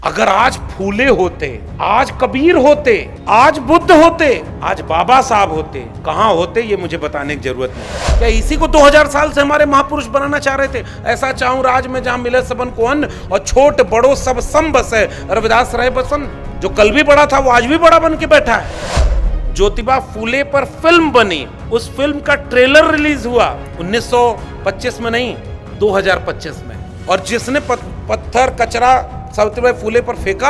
अगर आज फूले होते, आज कबीर होते, आज बुद्ध होते, आज बाबा साहब होते, कहां होते ये मुझे बताने की जरूरत नहीं। क्या इसी को 2000 साल से हमारे महापुरुष बनाना चाह रहे थे? ऐसा चाहूं राज में जहां मिले सबन को अन्न और छोट बड़ो सब सम बसे, रविदास रहे बसन। जो कल भी बड़ा था वो आज भी बड़ा बन के बैठा है। ज्योतिबा फूले पर फिल्म बनी, उस फिल्म का ट्रेलर रिलीज हुआ 1925 में नहीं, 2025 में। और जिसने पत्थर कचरा सावित्रीबाई फूले पर फेंका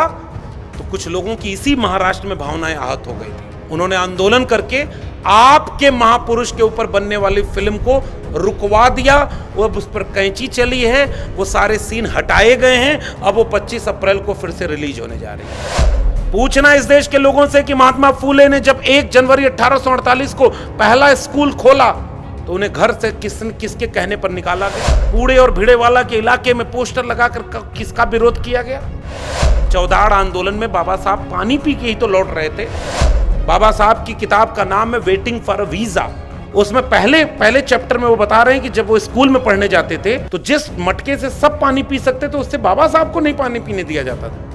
तो कुछ लोगों की इसी महाराष्ट्र में भावनाएं आहत हो गई थी। उन्होंने आंदोलन करके आपके महापुरुष के ऊपर बनने वाली फिल्म को रुकवा दिया। वो अब उस पर कैंची चली है, वो सारे सीन हटाए गए हैं। अब वो 25 अप्रैल को फिर से रिलीज होने जा रही है। पूछना इस देश के लोगों से कि महात्मा फूले ने जब 1 जनवरी 1848 को पहला स्कूल खोला तो उन्हें घर से किसके कहने पर निकाला गया? कूड़े और भिड़ेवाला के इलाके में पोस्टर लगाकर किसका विरोध किया गया? चौदाड़ आंदोलन में बाबा साहब पानी पी के ही तो लौट रहे थे। बाबा साहब की किताब का नाम है वेटिंग फॉर अ वीजा। उसमें पहले चैप्टर में वो बता रहे हैं कि जब वो स्कूल में पढ़ने जाते थे तो जिस मटके से सब पानी पी सकते थे उससे बाबा साहब को नहीं पानी पीने दिया जाता था।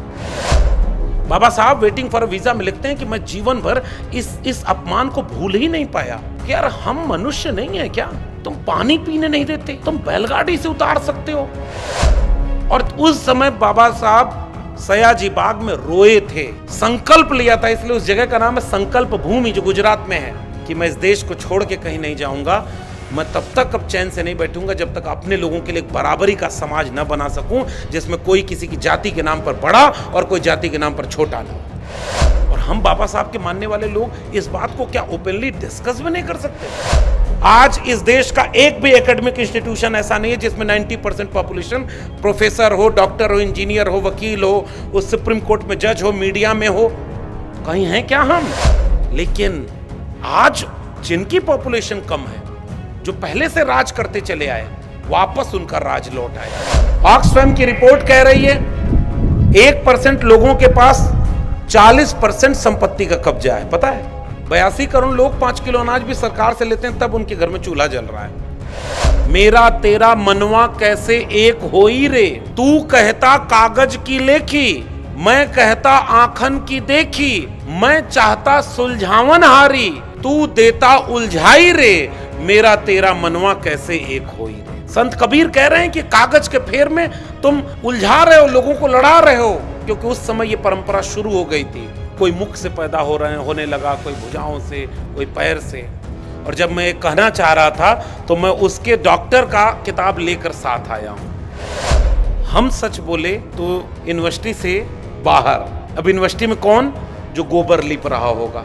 बाबा साहब वेटिंग फॉर अ वीजा में लिखते हैं कि मैं जीवन भर इस अपमान को भूल ही नहीं पाया कि यार हम मनुष्य नहीं है क्या? तुम पानी पीने नहीं देते, तुम बैलगाड़ी से उतार सकते हो। और उस समय बाबा साहब सयाजी बाग में रोए थे, संकल्प लिया था। इसलिए उस जगह का नाम है संकल्प भूमि, जो गुजरात में है, कि मैं इस देश को छोड़ के कहीं नहीं जाऊंगा। मैं तब तक अब चैन से नहीं बैठूंगा जब तक अपने लोगों के लिए एक बराबरी का समाज न बना सकूं, जिसमें कोई किसी की जाति के नाम पर बड़ा और कोई जाति के नाम पर छोटा ना हो। और हम बाबा साहब के मानने वाले लोग इस बात को क्या ओपनली डिस्कस भी नहीं कर सकते? आज इस देश का एक भी एकेडमिक इंस्टीट्यूशन ऐसा नहीं है जिसमें 90% पॉपुलेशन प्रोफेसर हो, डॉक्टर हो, इंजीनियर हो, वकील हो, उस सुप्रीम कोर्ट में जज हो, मीडिया में हो। कहीं हैं क्या हम? लेकिन आज जिनकी पॉपुलेशन कम है, जो पहले से राज करते चले आए, वापस उनका राज लौट आया। ऑक्सफैम की रिपोर्ट कह रही है 1% लोगों के पास 40% संपत्ति का कब्जा है। पता है 82 करोड़ लोग 5 किलो अनाज भी सरकार से लेते हैं, तब उनके घर में चूल्हा जल रहा है। मेरा तेरा मनवा कैसे एक होई रे, तू कहता कागज की लेखी, मैं कहता आंखन की देखी, मैं चाहता सुलझावन हारी, तू देता उलझाई रे, मेरा तेरा मनवा कैसे एक होई रे। संत कबीर कह रहे हैं कि कागज के फेर में तुम उलझा रहे हो, लोगों को लड़ा रहे हो, क्योंकि उस समय ये परंपरा शुरू हो गई थी। कोई मुख से पैदा होने लगा, कोई भुजाओं से, कोई पैर से। और जब मैं ये कहना चाह रहा था तो मैं उसके डॉक्टर का किताब लेकर साथ आया हूं। हम सच बोले तो यूनिवर्सिटी से बाहर, अब यूनिवर्सिटी में कौन जो गोबर लिप रहा होगा?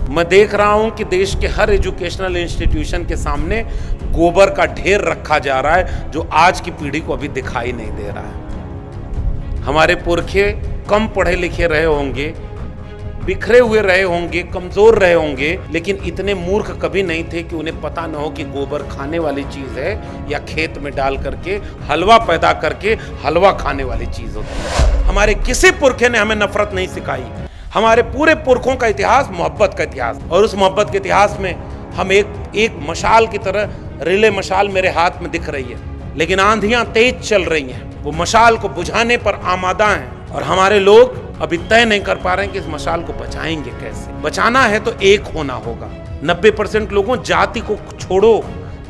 मैं देख रहा हूं कि देश के हर एजुकेशनल इंस्टीट्यूशन के सामने गोबर का ढेर रखा जा रहा है, जो आज की पीढ़ी को अभी दिखाई नहीं दे रहा है। हमारे पुरखे कम पढ़े लिखे रहे होंगे, बिखरे हुए रहे होंगे, कमजोर रहे होंगे, लेकिन इतने मूर्ख कभी नहीं थे कि उन्हें पता न हो कि गोबर खाने वाली चीज है या खेत में डाल करके हलवा पैदा करके हलवा खाने वाली चीज होती है। हमारे किसी पुरखे ने हमें नफरत नहीं सिखाई। हमारे पूरे पुरखों का इतिहास मोहब्बत का इतिहास, और उस मोहब्बत के इतिहास में हम एक मशाल की तरह, रिले मशाल मेरे हाथ में दिख रही है, लेकिन आंधियां तेज चल रही हैं, वो मशाल को बुझाने पर आमादा हैं। और हमारे लोग अभी तय नहीं कर पा रहे हैं कि इस मशाल को बचाएंगे कैसे। बचाना है तो एक होना होगा। 90% लोगों, जाति को छोड़ो,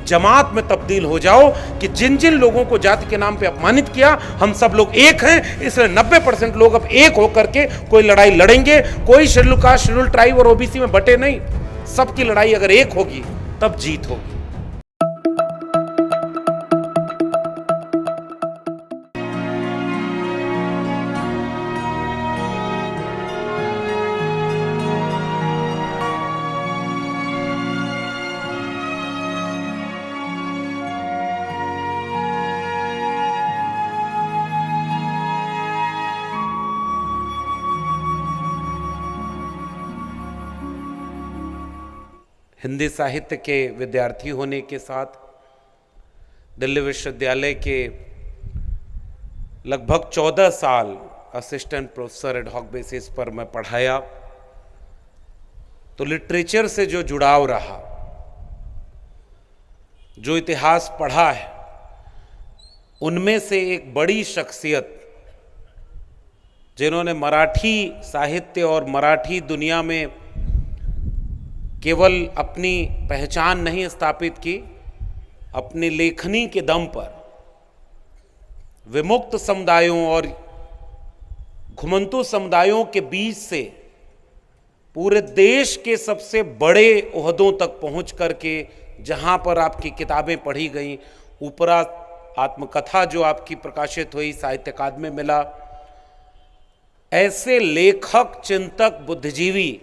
जमात में तब्दील हो जाओ कि जिन जिन लोगों को जाति के नाम पे अपमानित किया, हम सब लोग एक हैं। इसलिए 90% लोग अब एक होकर के कोई लड़ाई लड़ेंगे। कोई शेड्यूल कास्ट, शेड्यूल ट्राइब और ओबीसी में बटे नहीं। सबकी लड़ाई अगर एक होगी तब जीत होगी। हिंदी साहित्य के विद्यार्थी होने के साथ दिल्ली विश्वविद्यालय के लगभग 14 साल assistant professor ad hoc basis पर मैं पढ़ाया, तो लिटरेचर से जो जुड़ाव रहा, जो इतिहास पढ़ा है, उनमें से एक बड़ी शख्सियत जिन्होंने मराठी साहित्य और मराठी दुनिया में केवल अपनी पहचान नहीं स्थापित की, अपनी लेखनी के दम पर विमुक्त समुदायों और घुमंतु समुदायों के बीच से पूरे देश के सबसे बड़े ओहदों तक पहुंच करके जहां पर आपकी किताबें पढ़ी गईं, ऊपरा आत्मकथा जो आपकी प्रकाशित हुई साहित्य अकादमी में मिला, ऐसे लेखक, चिंतक, बुद्धिजीवी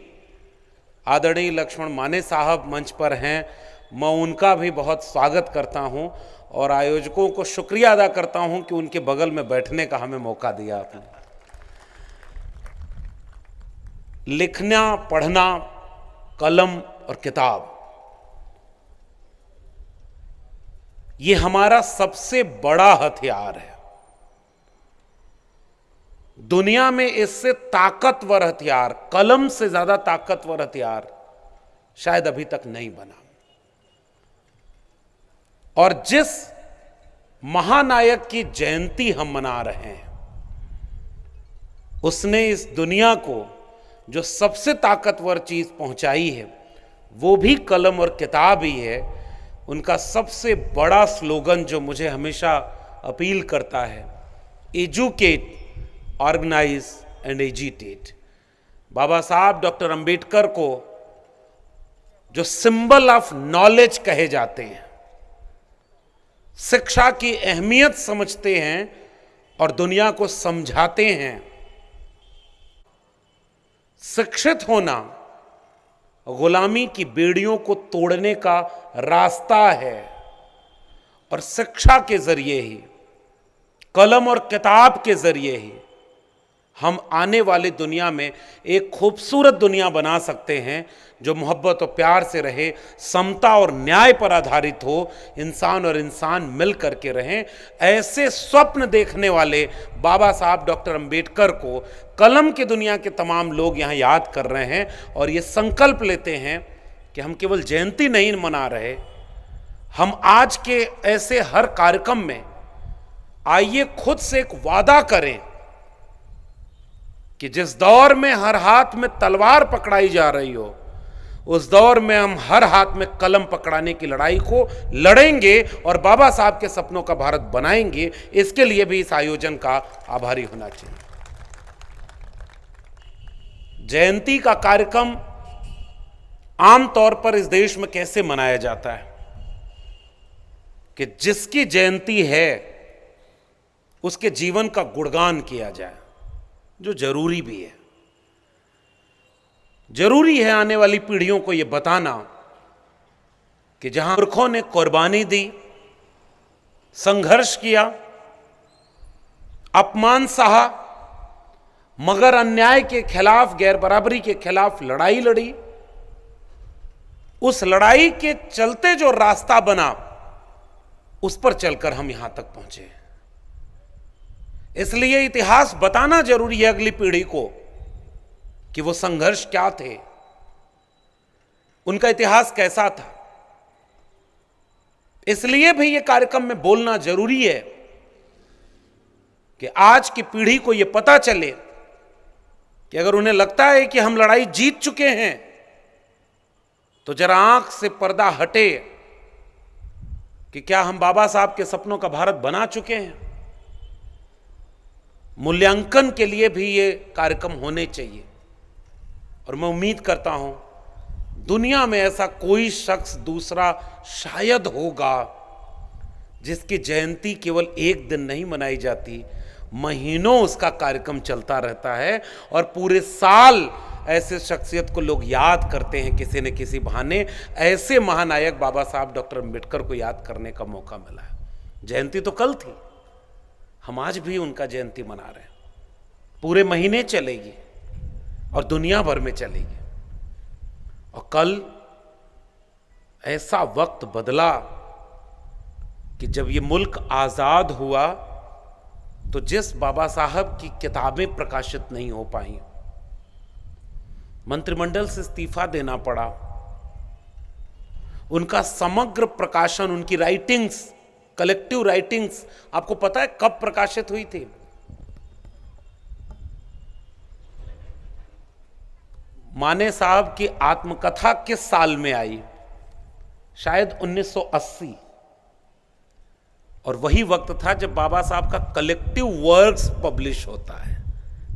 आदरणीय लक्ष्मण माने साहब मंच पर हैं। मैं उनका भी बहुत स्वागत करता हूं और आयोजकों को शुक्रिया अदा करता हूं कि उनके बगल में बैठने का हमें मौका दिया आपने। लिखना, पढ़ना, कलम और किताब, ये हमारा सबसे बड़ा हथियार है। दुनिया में इससे ताकतवर हथियार, कलम से ज्यादा ताकतवर हथियार शायद अभी तक नहीं बना। और जिस महानायक की जयंती हम मना रहे हैं, उसने इस दुनिया को जो सबसे ताकतवर चीज पहुंचाई है वो भी कलम और किताब ही है। उनका सबसे बड़ा स्लोगन जो मुझे हमेशा अपील करता है, एजुकेट, ऑर्गेनाइज एंड एजिटेट। बाबा साहब डॉक्टर अंबेडकर को जो सिंबल ऑफ नॉलेज कहे जाते हैं, शिक्षा की अहमियत समझते हैं और दुनिया को समझाते हैं। शिक्षित होना गुलामी की बेड़ियों को तोड़ने का रास्ता है और शिक्षा के जरिए ही, कलम और किताब के जरिए ही हम आने वाली दुनिया में एक खूबसूरत दुनिया बना सकते हैं जो मोहब्बत और प्यार से रहे, समता और न्याय पर आधारित हो, इंसान और इंसान मिल करके रहें। ऐसे स्वप्न देखने वाले बाबा साहब डॉक्टर अंबेडकर को कलम की दुनिया के तमाम लोग यहाँ याद कर रहे हैं और ये संकल्प लेते हैं कि हम केवल जयंती नहीं मना रहे, हम आज के ऐसे हर कार्यक्रम में आइए खुद से एक वादा करें कि जिस दौर में हर हाथ में तलवार पकड़ाई जा रही हो, उस दौर में हम हर हाथ में कलम पकड़ाने की लड़ाई को लड़ेंगे और बाबा साहब के सपनों का भारत बनाएंगे। इसके लिए भी इस आयोजन का आभारी होना चाहिए। जयंती का कार्यक्रम आमतौर पर इस देश में कैसे मनाया जाता है कि जिसकी जयंती है उसके जीवन का गुणगान किया जाए, जो जरूरी भी है। जरूरी है आने वाली पीढ़ियों को यह बताना कि जहां पुरखों ने कुर्बानी दी, संघर्ष किया, अपमान सहा, मगर अन्याय के खिलाफ, गैर बराबरी के खिलाफ लड़ाई लड़ी, उस लड़ाई के चलते जो रास्ता बना उस पर चलकर हम यहां तक पहुंचे। इसलिए इतिहास बताना जरूरी है अगली पीढ़ी को कि वो संघर्ष क्या थे, उनका इतिहास कैसा था। इसलिए भी ये कार्यक्रम में बोलना जरूरी है कि आज की पीढ़ी को यह पता चले कि अगर उन्हें लगता है कि हम लड़ाई जीत चुके हैं तो जरा आंख से पर्दा हटे कि क्या हम बाबा साहब के सपनों का भारत बना चुके हैं। मूल्यांकन के लिए भी ये कार्यक्रम होने चाहिए और मैं उम्मीद करता हूं दुनिया में ऐसा कोई शख्स दूसरा शायद होगा जिसकी जयंती केवल एक दिन नहीं मनाई जाती, महीनों उसका कार्यक्रम चलता रहता है और पूरे साल ऐसे शख्सियत को लोग याद करते हैं किसी न किसी बहाने। ऐसे महानायक बाबा साहब डॉक्टर अंबेडकर को याद करने का मौका मिला है। जयंती तो कल थी, हम आज भी उनका जयंती मना रहे हैं। पूरे महीने चलेगी और दुनिया भर में चलेगी। और कल ऐसा वक्त बदला कि जब ये मुल्क आजाद हुआ तो जिस बाबा साहब की किताबें प्रकाशित नहीं हो पाई, मंत्रिमंडल से इस्तीफा देना पड़ा, उनका समग्र प्रकाशन, उनकी राइटिंग्स, कलेक्टिव राइटिंग्स, आपको पता है कब प्रकाशित हुई थी? माने साहब की आत्मकथा किस साल में आई? शायद 1980। और वही वक्त था जब बाबा साहब का कलेक्टिव वर्क्स पब्लिश होता है।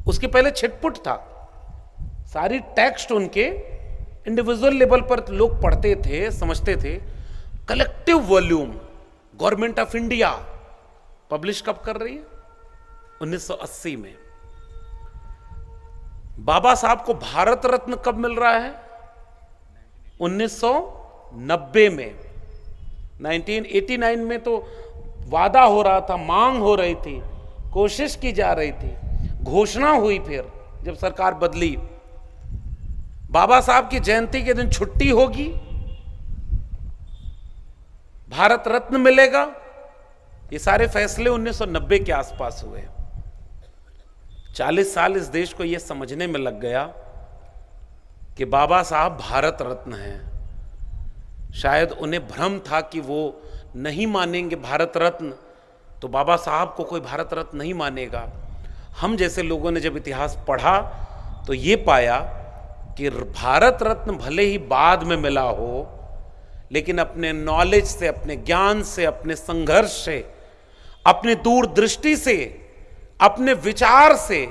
उसके पहले छिटपुट था, सारी टेक्स्ट उनके इंडिविजुअल लेवल पर लोग पढ़ते थे, समझते थे। Collective volume government of India publish कब कर रही है? 1980 में। बाबा साहब को भारत रत्न कब मिल रहा है? 1990 में। 1989 में तो वादा हो रहा था, मांग हो रही थी, कोशिश की जा रही थी, घोषणा हुई। फिर जब सरकार बदली, बाबा साहब की जयंती के दिन छुट्टी होगी, भारत रत्न मिलेगा। ये सारे फैसले 1990 के आसपास हुए। 40 साल इस देश को यह समझने में लग गया कि बाबा साहब भारत रत्न हैं। शायद उन्हें भ्रम था कि वो नहीं मानेंगे भारत रत्न, तो बाबा साहब को कोई भारत रत्न नहीं मानेगा। हम जैसे लोगों ने जब इतिहास पढ़ा तो ये पाया कि भारत रत्न भले ही बाद में मिला हो, लेकिन अपने नॉलेज से, अपने ज्ञान से, अपने संघर्ष से, अपनी दूरदृष्टि से, अपने विचार से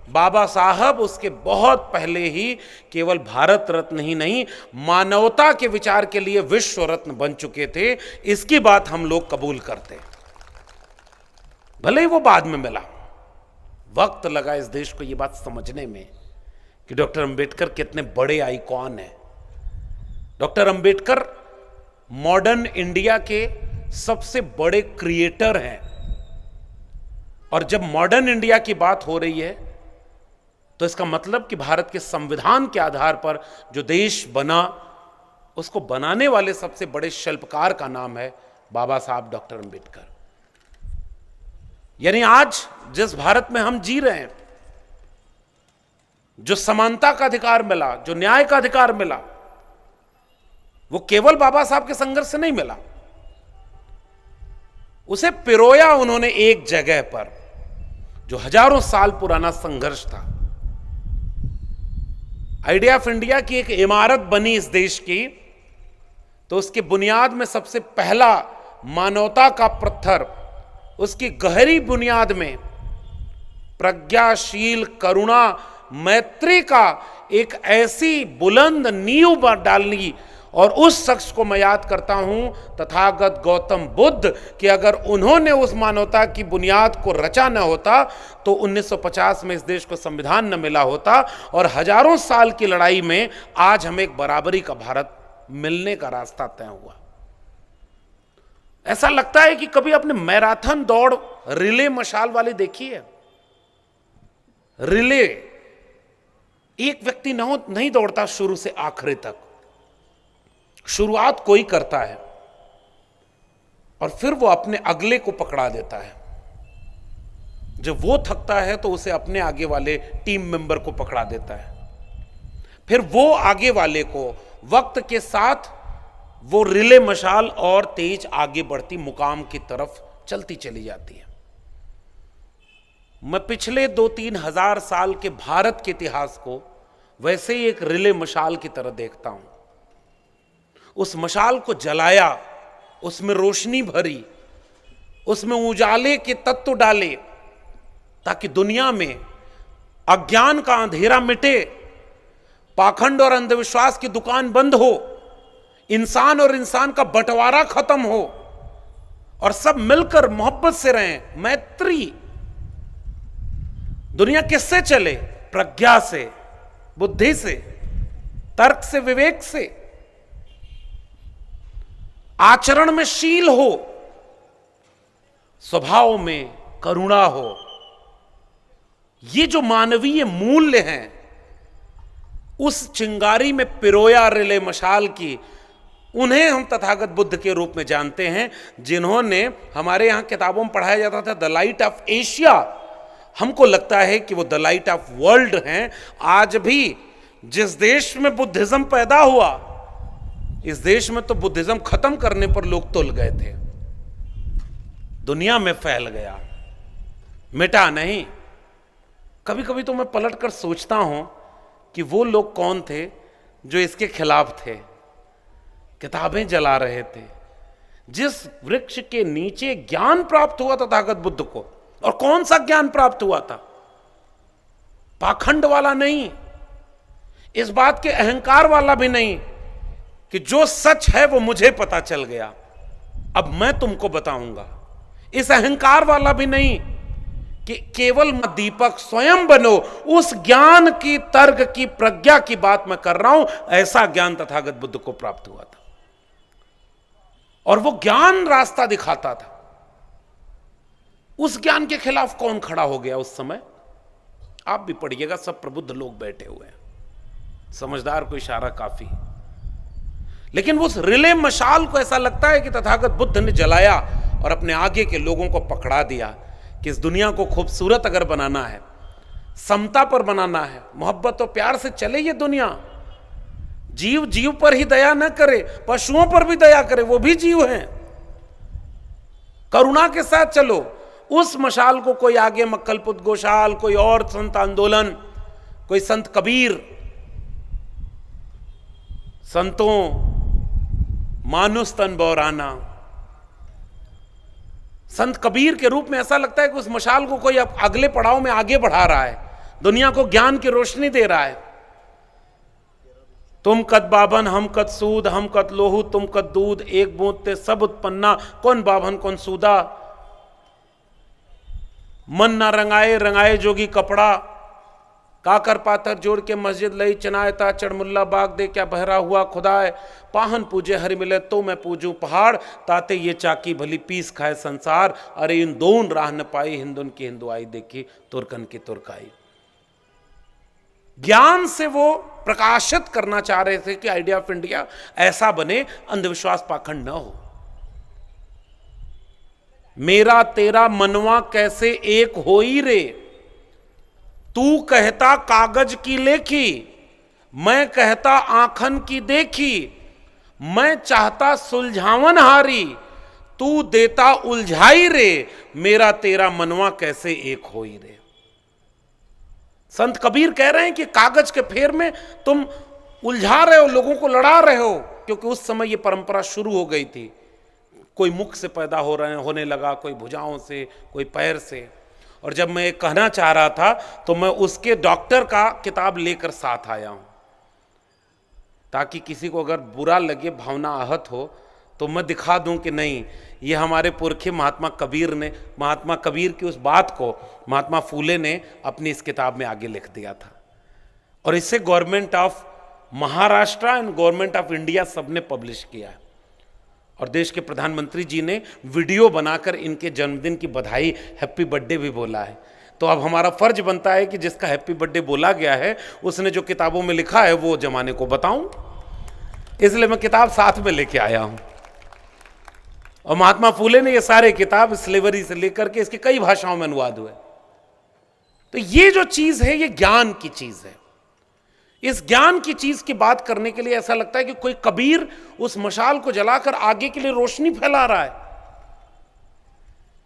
बाबा साहब उसके बहुत पहले ही केवल भारत रत्न ही नहीं, मानवता के विचार के लिए विश्व रत्न बन चुके थे। इसकी बात हम लोग कबूल करते, भले ही वो बाद में मिला। वक्त लगा इस देश को ये बात समझने में कि डॉक्टर अंबेडकर कितने बड़े आइकॉन हैं। डॉक्टर अंबेडकर मॉडर्न इंडिया के सबसे बड़े क्रिएटर हैं। और जब मॉडर्न इंडिया की बात हो रही है तो इसका मतलब कि भारत के संविधान के आधार पर जो देश बना, उसको बनाने वाले सबसे बड़े शिल्पकार का नाम है बाबा साहब डॉक्टर अंबेडकर। यानी आज जिस भारत में हम जी रहे हैं, जो समानता का अधिकार मिला, जो न्याय का अधिकार मिला, वो केवल बाबा साहब के संघर्ष से नहीं मिला। उसे पिरोया उन्होंने एक जगह पर, जो हजारों साल पुराना संघर्ष था। आइडिया ऑफ इंडिया की एक इमारत बनी इस देश की, तो उसके बुनियाद में सबसे पहला मानवता का पत्थर, उसकी गहरी बुनियाद में प्रज्ञाशील, करुणा, मैत्री का एक ऐसी बुलंद नींव डालनी। और उस शख्स को मैं याद करता हूं, तथागत गौतम बुद्ध, कि अगर उन्होंने उस मानवता की बुनियाद को रचा न होता तो 1950 में इस देश को संविधान न मिला होता, और हजारों साल की लड़ाई में आज हमें एक बराबरी का भारत मिलने का रास्ता तय हुआ। ऐसा लगता है कि कभी आपने मैराथन दौड़, रिले मशाल वाली देखी है? रिले, एक व्यक्ति नहीं दौड़ता शुरू से आखिरी तक। शुरुआत कोई करता है और फिर वो अपने अगले को पकड़ा देता है। जब वो थकता है तो उसे अपने आगे वाले टीम मेंबर को पकड़ा देता है। फिर वो आगे वाले को वक्त के साथ वो रिले मशाल और तेज आगे बढ़ती मुकाम की तरफ चलती चली जाती है। मैं पिछले 2-3 हजार साल के भारत के इतिहास को वैसे ही एक रिले मशाल की तरह देखता हूं। उस मशाल को जलाया, उसमें रोशनी भरी, उसमें उजाले के तत्व डाले, ताकि दुनिया में अज्ञान का अंधेरा मिटे, पाखंड और अंधविश्वास की दुकान बंद हो, इंसान और इंसान का बंटवारा खत्म हो, और सब मिलकर मोहब्बत से रहें, मैत्री। दुनिया किससे चले? प्रज्ञा से, बुद्धि से, तर्क से, विवेक से, आचरण में शील हो, स्वभाव में करुणा हो। ये जो मानवीय मूल्य हैं, उस चिंगारी में पिरोया रिले मशाल की, उन्हें हम तथागत बुद्ध के रूप में जानते हैं, जिन्होंने, हमारे यहां किताबों में पढ़ाया जाता था द लाइट ऑफ एशिया, हमको लगता है कि वो द लाइट ऑफ वर्ल्ड हैं। आज भी जिस देश में बुद्धिज्म पैदा हुआ, इस देश में तो बुद्धिज्म खत्म करने पर लोग तुल गए थे। दुनिया में फैल गया, मिटा नहीं। कभी कभी तो मैं पलट कर सोचता हूं कि वो लोग कौन थे जो इसके खिलाफ थे, किताबें जला रहे थे। जिस वृक्ष के नीचे ज्ञान प्राप्त हुआ था तथागत बुद्ध को, और कौन सा ज्ञान प्राप्त हुआ था? पाखंड वाला नहीं, इस बात के अहंकार वाला भी नहीं कि जो सच है वो मुझे पता चल गया, अब मैं तुमको बताऊंगा। इस अहंकार वाला भी नहीं कि केवल दीपक स्वयं बनो, उस ज्ञान की, तर्क की, प्रज्ञा की बात मैं कर रहा हूं। ऐसा ज्ञान तथागत बुद्ध को प्राप्त हुआ था, और वो ज्ञान रास्ता दिखाता था। उस ज्ञान के खिलाफ कौन खड़ा हो गया उस समय? आप भी पढ़िएगा, सब प्रबुद्ध लोग बैठे हुए हैं, समझदार को इशारा काफी। लेकिन उस रिले मशाल को ऐसा लगता है कि तथागत बुद्ध ने जलाया और अपने आगे के लोगों को पकड़ा दिया कि इस दुनिया को खूबसूरत अगर बनाना है, समता पर बनाना है, मोहब्बत और प्यार से चले ये दुनिया, जीव जीव पर ही दया न करे, पशुओं पर भी दया करे, वो भी जीव हैं, करुणा के साथ चलो। उस मशाल को कोई आगे मक्कलपुत गोशाल, कोई और संत आंदोलन, कोई संत कबीर, संतों मानुस तन बौराना, संत कबीर के रूप में ऐसा लगता है कि उस मशाल को कोई अब अगले पड़ाव में आगे बढ़ा रहा है, दुनिया को ज्ञान की रोशनी दे रहा है। तुम कद बाभन हम कद सूद, हम कद लोहू तुम कद दूध, एक बूंद ते सब उत्पन्ना, कौन बाभन कौन सूदा। मन ना रंगाए रंगाए जोगी कपड़ा, काकर पाथर जोड़ के मस्जिद लई चनायता, चढ़मुल्ला बाग दे क्या बहरा हुआ खुदाए। पाहन पूजे हरि मिले तो मैं पूजूं पहाड़, ताते ये चाकी भली पीस खाए संसार। अरे इन दोन राह न पाई, हिंदुन की हिंदुआई देखी, तुर्कन की तुर्काई। ज्ञान से वो प्रकाशित करना चाह रहे थे कि आइडिया ऑफ इंडिया ऐसा बने, अंधविश्वास पाखंड न हो। मेरा तेरा मनवा कैसे एक होई रे, तू कहता कागज की लेखी, मैं कहता आंखन की देखी। मैं चाहता सुलझावन हारी, तू देता उलझाई रे, मेरा तेरा मनवा कैसे एक होई रे। संत कबीर कह रहे हैं कि कागज के फेर में तुम उलझा रहे हो, लोगों को लड़ा रहे हो, क्योंकि उस समय यह परंपरा शुरू हो गई थी। कोई मुख से पैदा होने लगा, कोई भुजाओं से, कोई पैर से। और जब मैं कहना चाह रहा था तो मैं उसके डॉक्टर का किताब लेकर साथ आया हूं, ताकि किसी को अगर बुरा लगे, भावना आहत हो, तो मैं दिखा दूं कि नहीं, ये हमारे पुरखे महात्मा कबीर की उस बात को महात्मा फूले ने अपनी इस किताब में आगे लिख दिया था। और इसे government of Maharashtra and government of India सबने पब्लिश किया है। और देश के प्रधानमंत्री जी ने वीडियो बनाकर इनके जन्मदिन की बधाई, हैप्पी बर्थडे भी बोला है। तो अब हमारा फर्ज बनता है कि जिसका हैप्पी बर्थडे बोला गया है, उसने जो किताबों में लिखा है वो जमाने को बताऊं, इसलिए मैं किताब साथ में लेके आया हूं। और महात्मा फूले ने ये सारे किताब स्लेवरी से लेकर के इसके कई भाषाओं में अनुवाद हुए। तो ये जो चीज है, ये ज्ञान की चीज है। इस ज्ञान की चीज की बात करने के लिए ऐसा लगता है कि कोई कबीर उस मशाल को जलाकर आगे के लिए रोशनी फैला रहा है।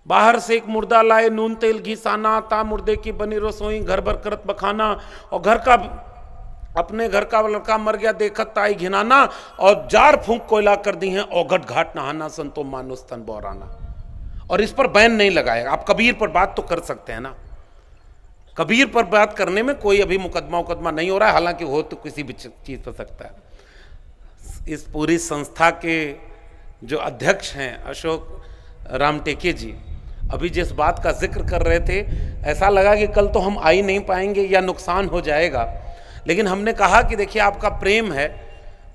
बाहर से एक मुर्दा लाए, नून तेल घी साना, ता मुर्दे की बनी रसोई, घर भर करत बखाना। और अपने घर का लड़का मर गया देखत ताई घिनाना, और जार फूंक कोयला कर दी है औघट घाट नहाना, संतो मानुस तन बौराना। और इस पर बैन नहीं लगाएगा। आप कबीर पर बात तो कर सकते हैं ना, कबीर पर बात करने में कोई अभी मुकदमा नहीं हो रहा है, हालांकि हो तो किसी भी चीज पर सकता है। इस पूरी संस्था के जो अध्यक्ष हैं अशोक रामटेके जी, अभी जिस बात का जिक्र कर रहे थे, ऐसा लगा कि कल तो हम आ ही नहीं पाएंगे या नुकसान हो जाएगा। लेकिन हमने कहा कि देखिए, आपका प्रेम है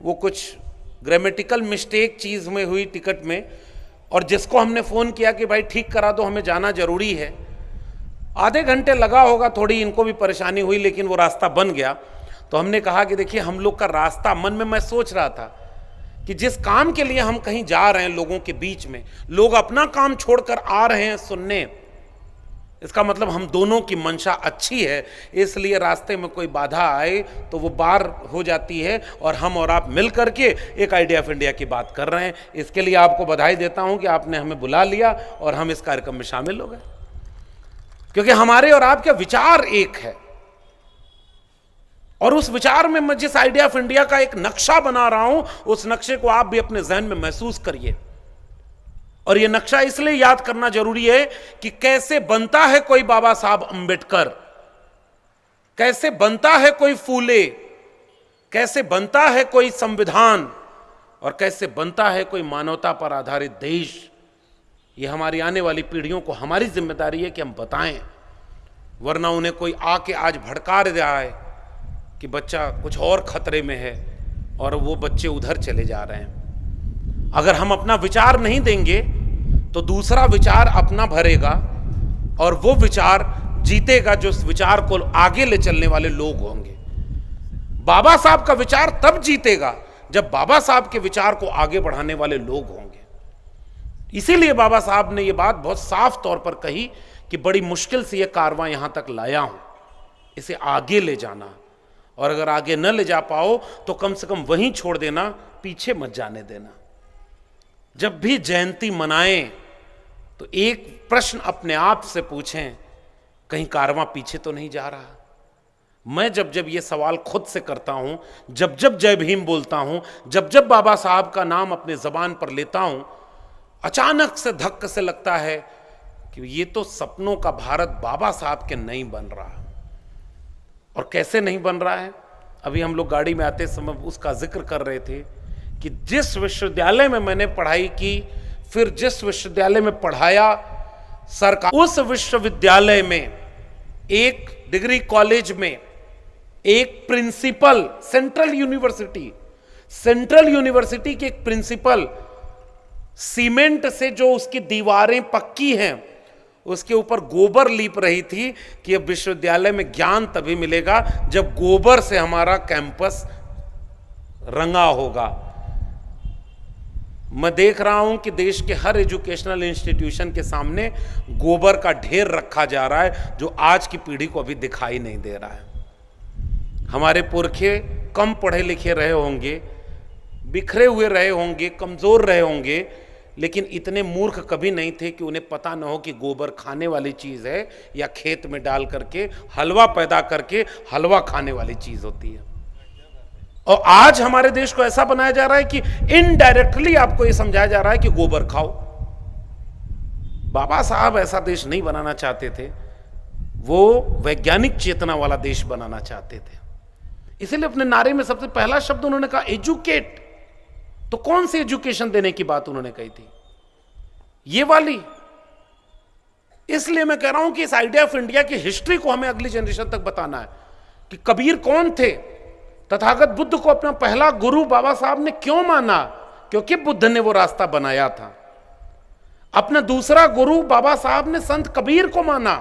वो कुछ ग्रामेटिकल मिस्टेक चीज़ में हुई टिकट में, और जिसको हमने फ़ोन किया कि भाई ठीक करा दो, हमें जाना जरूरी है, आधे घंटे लगा होगा, थोड़ी इनको भी परेशानी हुई, लेकिन वो रास्ता बन गया। तो हमने कहा कि देखिए, हम लोग का रास्ता, मन में मैं सोच रहा था कि जिस काम के लिए हम कहीं जा रहे हैं, लोगों के बीच में, लोग अपना काम छोड़कर आ रहे हैं सुनने, इसका मतलब हम दोनों की मंशा अच्छी है। इसलिए रास्ते में कोई बाधा आए तो वो बार हो जाती है, और हम और आप मिल करके एक आइडिया ऑफ इंडिया की बात कर रहे हैं। इसके लिए आपको बधाई देता हूं कि आपने हमें बुला लिया और हम इस कार्यक्रम में शामिल हो गए, क्योंकि हमारे और आपके विचार एक है। और उस विचार में मैं जिस आइडिया ऑफ इंडिया का एक नक्शा बना रहा हूं, उस नक्शे को आप भी अपने जहन में महसूस करिए। और यह नक्शा इसलिए याद करना जरूरी है कि कैसे बनता है कोई बाबा साहब अंबेडकर, कैसे बनता है कोई फूले, कैसे बनता है कोई संविधान, और कैसे बनता है कोई मानवता पर आधारित देश। यह हमारी आने वाली पीढ़ियों को हमारी जिम्मेदारी है कि हम बताएं, वरना उन्हें कोई आके आज भड़का रहा है कि बच्चा कुछ और खतरे में है और वो बच्चे उधर चले जा रहे हैं। अगर हम अपना विचार नहीं देंगे तो दूसरा विचार अपना भरेगा और वो विचार जीतेगा जो उस विचार को आगे ले चलने वाले लोग होंगे। बाबा साहब का विचार तब जीतेगा जब बाबा साहब के विचार को आगे बढ़ाने वाले लोग होंगे। इसीलिए बाबा साहब ने यह बात बहुत साफ तौर पर कही कि बड़ी मुश्किल से यह कारवां यहां तक लाया हूं, इसे आगे ले जाना, और अगर आगे न ले जा पाओ तो कम से कम वहीं छोड़ देना, पीछे मत जाने देना। जब भी जयंती मनाएं तो एक प्रश्न अपने आप से पूछें, कहीं कारवां पीछे तो नहीं जा रहा। मैं जब जब ये सवाल खुद से करता हूं, जब जब जय भीम बोलता हूं, जब जब बाबा साहब का नाम अपने जबान पर लेता हूं, अचानक से धक्के से लगता है कि ये तो सपनों का भारत बाबा साहब के नहीं बन रहा। और कैसे नहीं बन रहा है? अभी हम लोग गाड़ी में आते समय उसका जिक्र कर रहे थे कि जिस विश्वविद्यालय में मैंने पढ़ाई की, फिर जिस विश्वविद्यालय में पढ़ाया सरकार, उस विश्वविद्यालय में एक डिग्री कॉलेज में एक प्रिंसिपल, सेंट्रल यूनिवर्सिटी के एक प्रिंसिपल सीमेंट से जो उसकी दीवारें पक्की हैं उसके ऊपर गोबर लीप रही थी कि अब विश्वविद्यालय में ज्ञान तभी मिलेगा जब गोबर से हमारा कैंपस रंगा होगा। मैं देख रहा हूं कि देश के हर एजुकेशनल इंस्टीट्यूशन के सामने गोबर का ढेर रखा जा रहा है जो आज की पीढ़ी को अभी दिखाई नहीं दे रहा है। हमारे पुरखे कम पढ़े लिखे रहे होंगे, बिखरे हुए रहे होंगे, कमजोर रहे होंगे, लेकिन इतने मूर्ख कभी नहीं थे कि उन्हें पता न हो कि गोबर खाने वाली चीज है या खेत में डाल करके हलवा पैदा करके हलवा खाने वाली चीज होती है। और आज हमारे देश को ऐसा बनाया जा रहा है कि इनडायरेक्टली आपको यह समझाया जा रहा है कि गोबर खाओ। बाबा साहब ऐसा देश नहीं बनाना चाहते थे, वो वैज्ञानिक चेतना वाला देश बनाना चाहते थे। इसलिए अपने नारे में सबसे पहला शब्द उन्होंने कहा एजुकेट। तो कौन सी एजुकेशन देने की बात उन्होंने कही थी? ये वाली। इसलिए मैं कह रहा हूं कि इस आइडिया ऑफ इंडिया की हिस्ट्री को हमें अगली जनरेशन तक बताना है कि कबीर कौन थे, तथागत बुद्ध को अपना पहला गुरु बाबा साहब ने क्यों माना, क्योंकि बुद्ध ने वो रास्ता बनाया था। अपना दूसरा गुरु बाबा साहब ने संत कबीर को माना।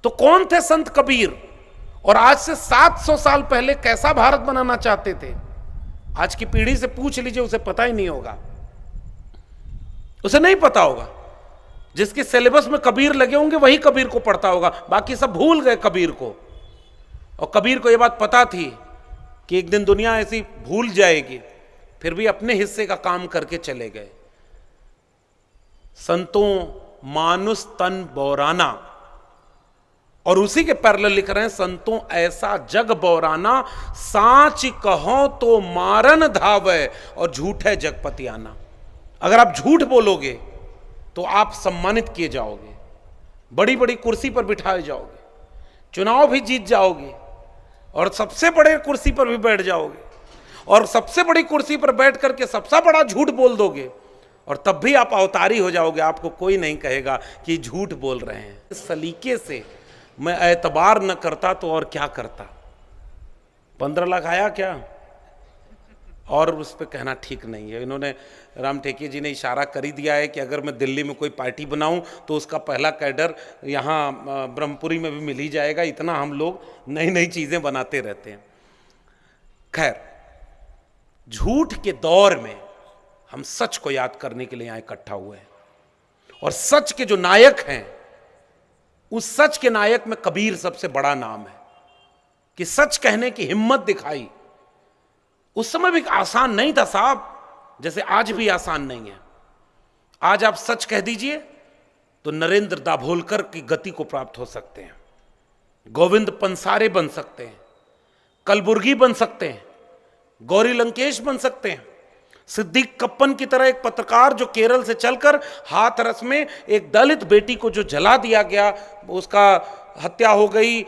तो कौन थे संत कबीर, और आज से 700 साल पहले कैसा भारत बनाना चाहते थे? आज की पीढ़ी से पूछ लीजिए, उसे पता ही नहीं होगा, उसे नहीं पता होगा। जिसके सिलेबस में कबीर लगे होंगे वही कबीर को पढ़ता होगा, बाकी सब भूल गए कबीर को। और कबीर को यह बात पता थी कि एक दिन दुनिया ऐसी भूल जाएगी, फिर भी अपने हिस्से का काम करके चले गए। संतों मानुस तन बौराना, और उसी के पैरेलल लिख रहे हैं संतों ऐसा जग बौराना, साच कहो तो मारन धावे और झूठे जगपति आना। अगर आप झूठ बोलोगे तो आप सम्मानित किए जाओगे, बड़ी बड़ी कुर्सी पर बिठाए जाओगे, चुनाव भी जीत जाओगे और सबसे बड़े कुर्सी पर भी बैठ जाओगे, और सबसे बड़ी कुर्सी पर बैठ करके सबसे बड़ा झूठ बोल दोगे, और तब भी आप अवतारी हो जाओगे। आपको कोई नहीं कहेगा कि झूठ बोल रहे हैं। इस सलीके से मैं एतबार न करता तो और क्या करता। 15 लाख आया क्या, और उस पर कहना ठीक नहीं है। इन्होंने, राम टेके जी ने इशारा कर ही दिया है कि अगर मैं दिल्ली में कोई पार्टी बनाऊं तो उसका पहला कैडर यहाँ ब्रह्मपुरी में भी मिल ही जाएगा। इतना हम लोग नई नई चीज़ें बनाते रहते हैं। खैर, झूठ के दौर में हम सच को याद करने के लिए यहाँ इकट्ठा हुए हैं, और सच के जो नायक हैं, उस सच के नायक में कबीर सबसे बड़ा नाम है कि सच कहने की हिम्मत दिखाई। उस समय भी आसान नहीं था साहब, जैसे आज भी आसान नहीं है। आज आप सच कह दीजिए तो नरेंद्र दाभोलकर की गति को प्राप्त हो सकते हैं, गोविंद पंसारे बन सकते हैं, कलबुर्गी बन सकते हैं, गौरी लंकेश बन सकते हैं, सिद्दीक कप्पन की तरह एक पत्रकार जो केरल से चलकर हाथरस में एक दलित बेटी को जो जला दिया गया, उसका हत्या हो गई,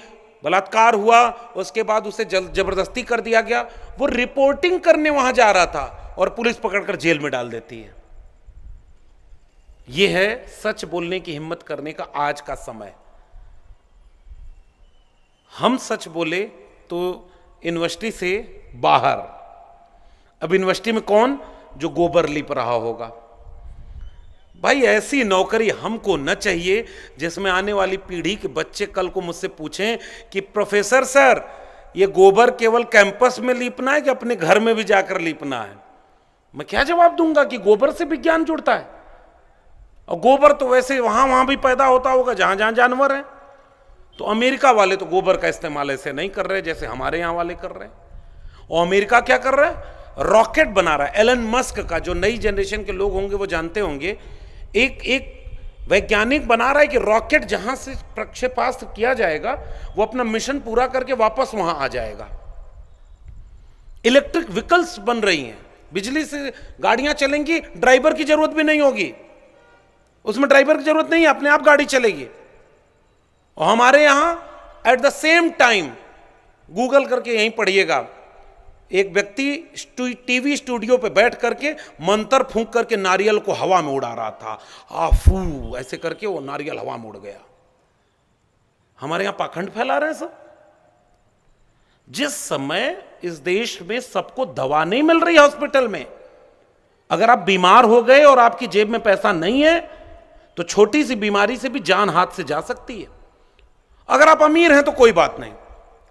बलात्कार हुआ, उसके बाद उसे जबरदस्ती कर दिया गया, वो रिपोर्टिंग करने वहां जा रहा था और पुलिस पकड़कर जेल में डाल देती है। यह है सच बोलने की हिम्मत करने का आज का समय। हम सच बोले तो यूनिवर्सिटी से बाहर, अब यूनिवर्सिटी में कौन जो गोबर लिप रहा होगा। भाई ऐसी नौकरी हमको न चाहिए जिसमें आने वाली पीढ़ी के बच्चे कल को मुझसे पूछें कि प्रोफेसर सर ये गोबर केवल कैंपस में लीपना है कि अपने घर में भी जाकर लीपना है। मैं क्या जवाब दूंगा कि गोबर से विज्ञान जुड़ता है, और गोबर तो वैसे वहां भी पैदा होता होगा जहां जहां जानवर हैं। तो अमेरिका वाले तो गोबर का इस्तेमाल ऐसे नहीं कर रहे जैसे हमारे यहां वाले कर रहे हैं। और अमेरिका क्या कर रहा है, रॉकेट बना रहा है। एलन मस्क का, जो नई जनरेशन के लोग होंगे वो जानते होंगे, एक वैज्ञानिक बना रहा है कि रॉकेट जहां से प्रक्षेपास्त्र किया जाएगा वो अपना मिशन पूरा करके वापस वहां आ जाएगा। इलेक्ट्रिक व्हीकल्स बन रही हैं, बिजली से गाड़ियां चलेंगी, ड्राइवर की जरूरत भी नहीं होगी, उसमें ड्राइवर की जरूरत नहीं है, अपने आप गाड़ी चलेगी। और हमारे यहां at the same time, Google करके यहीं पढ़िएगा, एक व्यक्ति टीवी स्टूडियो पे बैठ करके मंत्र फूंक करके नारियल को हवा में उड़ा रहा था। आफू ऐसे करके वो नारियल हवा में उड़ गया। हमारे यहां पाखंड फैला रहे हैं सब। जिस समय इस देश में सबको दवा नहीं मिल रही हॉस्पिटल में, अगर आप बीमार हो गए और आपकी जेब में पैसा नहीं है तो छोटी सी बीमारी से भी जान हाथ से जा सकती है। अगर आप अमीर हैं तो कोई बात नहीं,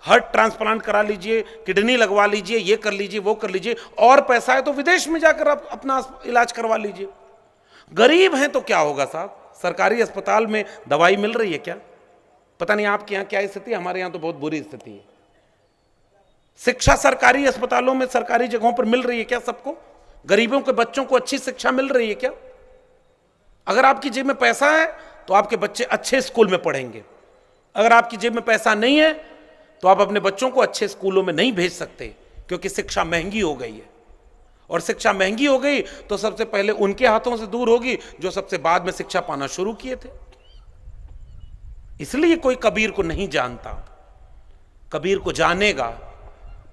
हार्ट ट्रांसप्लांट करा लीजिए, किडनी लगवा लीजिए, ये कर लीजिए, वो कर लीजिए, और पैसा है तो विदेश में जाकर आप अपना इलाज करवा लीजिए। गरीब हैं तो क्या होगा साहब, सरकारी अस्पताल में दवाई मिल रही है क्या? पता नहीं आपके यहाँ क्या स्थिति है, हमारे यहाँ तो बहुत बुरी स्थिति है। शिक्षा सरकारी अस्पतालों में, सरकारी जगहों पर मिल रही है क्या सबको? गरीबों के बच्चों को अच्छी शिक्षा मिल रही है क्या? अगर आपकी जेब में पैसा है तो आपके बच्चे अच्छे स्कूल में पढ़ेंगे। अगर आपकी जेब में पैसा नहीं है तो आप अपने बच्चों को अच्छे स्कूलों में नहीं भेज सकते, क्योंकि शिक्षा महंगी हो गई है। और शिक्षा महंगी हो गई तो सबसे पहले उनके हाथों से दूर होगी जो सबसे बाद में शिक्षा पाना शुरू किए थे। इसलिए कोई कबीर को नहीं जानता। कबीर को जानेगा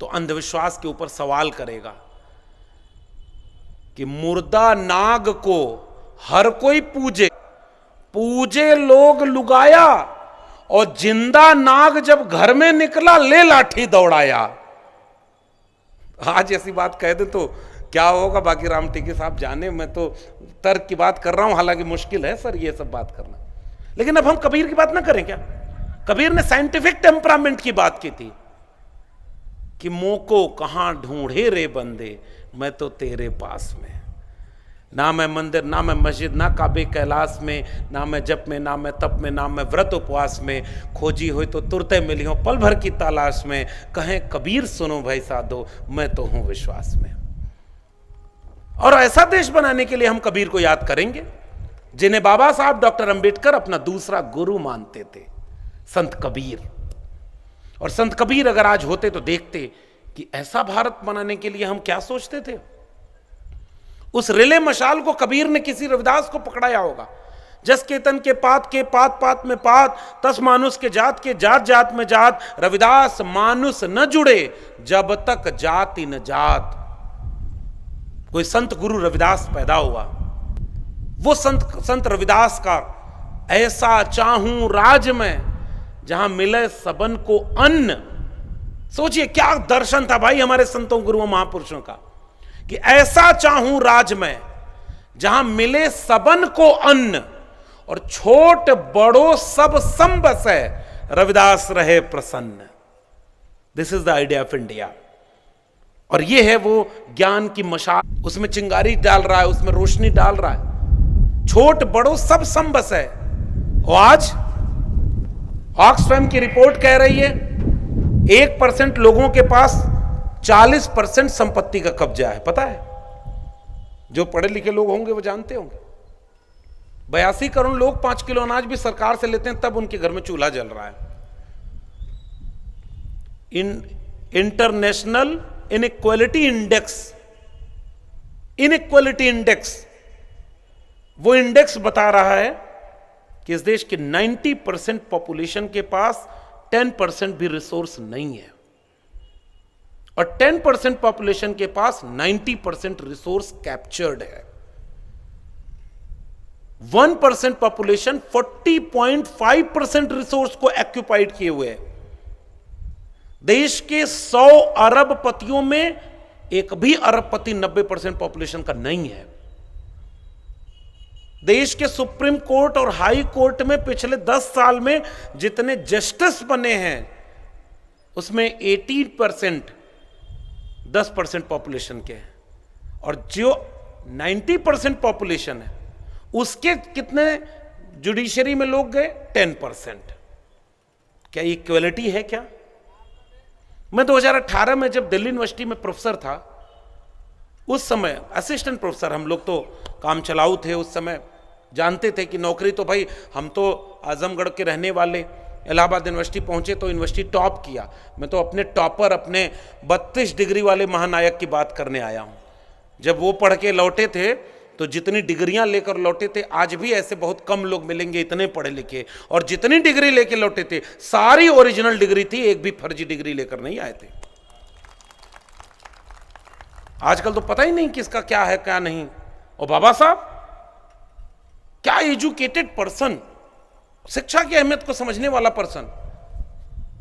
तो अंधविश्वास के ऊपर सवाल करेगा कि मुर्दा नाग को हर कोई पूजे, पूजे लोग लुगाया, और जिंदा नाग जब घर में निकला ले लाठी दौड़ाया। आज ऐसी बात कह दे तो क्या होगा, बाकी राम टीके साहब जाने। मैं तो तर्क की बात कर रहा हूं, हालांकि मुश्किल है सर ये सब बात करना। लेकिन अब हम कबीर की बात ना करें क्या? कबीर ने साइंटिफिक टेम्परामेंट की बात की थी कि मोको कहां ढूंढे रे बंदे, मैं तो तेरे पास में। ना मैं मंदिर, ना मैं मस्जिद, ना काबे कैलाश में, ना मैं जप में, ना मैं तप में, ना मैं व्रत उपवास में। खोजी हुई तो तुरते मिली हो पल भर की तलाश में। कहें कबीर सुनो भाई साधो, मैं तो हूं विश्वास में। और ऐसा देश बनाने के लिए हम कबीर को याद करेंगे जिन्हें बाबा साहब डॉक्टर अंबेडकर अपना दूसरा गुरु मानते थे, संत कबीर। और संत कबीर अगर आज होते तो देखते कि ऐसा भारत बनाने के लिए हम क्या सोचते थे। उस रिले मशाल को कबीर ने किसी रविदास को पकड़ाया होगा। जस केतन के पात पात में पात, तस मानुष के जात जात में जात। रविदास मानुष न जुड़े जब तक जाति न जात। कोई संत गुरु रविदास पैदा हुआ, वो संत रविदास का ऐसा चाहूं राज में जहां मिले सबन को अन्न। सोचिए क्या दर्शन था भाई हमारे संतों गुरुओं महापुरुषों का, कि ऐसा चाहूं राज में जहां मिले सबन को अन्न, और छोट बड़ो सब सम बसे, रविदास रहे प्रसन्न। This is the idea of India. और ये है वो ज्ञान की मशाल, उसमें चिंगारी डाल रहा है, उसमें रोशनी डाल रहा है। छोट बड़ो सब सम बसे। और आज ऑक्सफैम की रिपोर्ट कह रही है 1% लोगों के पास 40% संपत्ति का कब्जा है। पता है, जो पढ़े लिखे लोग होंगे वो जानते होंगे। 82 करोड़ लोग 5 किलो अनाज भी सरकार से लेते हैं, तब उनके घर में चूल्हा जल रहा है। इंटरनेशनल इनइक्वालिटी इंडेक्स, वो इंडेक्स बता रहा है कि इस देश के 90% पॉपुलेशन के पास 10% भी रिसोर्स नहीं है, और 10% पॉपुलेशन के पास 90% रिसोर्स कैप्चर्ड है। 1% पॉपुलेशन 40.5% रिसोर्स को एक्यूपाइड किए हुए है। देश के 100 अरबपतियों में एक भी अरबपति 90% पॉपुलेशन का नहीं है। देश के सुप्रीम कोर्ट और हाई कोर्ट में पिछले 10 साल में जितने जस्टिस बने हैं उसमें 18% 10% पॉपुलेशन के हैं, और जो 90% पॉपुलेशन है उसके कितने जुडिशरी में लोग गए? 10%। क्या इक्वलिटी है क्या? मैं 2018 में जब दिल्ली यूनिवर्सिटी में प्रोफेसर था, उस समय असिस्टेंट प्रोफेसर, हम लोग तो काम चलाऊ थे उस समय, जानते थे कि नौकरी तो भाई, हम तो आजमगढ़ के रहने वाले, इलाहाबाद यूनिवर्सिटी पहुंचे तो यूनिवर्सिटी टॉप किया। मैं तो अपने टॉपर, अपने 32 डिग्री वाले महानायक की बात करने आया हूं। जब वो पढ़ के लौटे थे तो जितनी डिग्रियां लेकर लौटे थे, आज भी ऐसे बहुत कम लोग मिलेंगे इतने पढ़े लिखे, और जितनी डिग्री लेकर लौटे थे सारी ओरिजिनल डिग्री थी, एक भी फर्जी डिग्री लेकर नहीं आए थे। आजकल तो पता ही नहीं किसका क्या है क्या नहीं। और बाबा साहब क्या एजुकेटेड पर्सन, शिक्षा की अहमियत को समझने वाला पर्सन।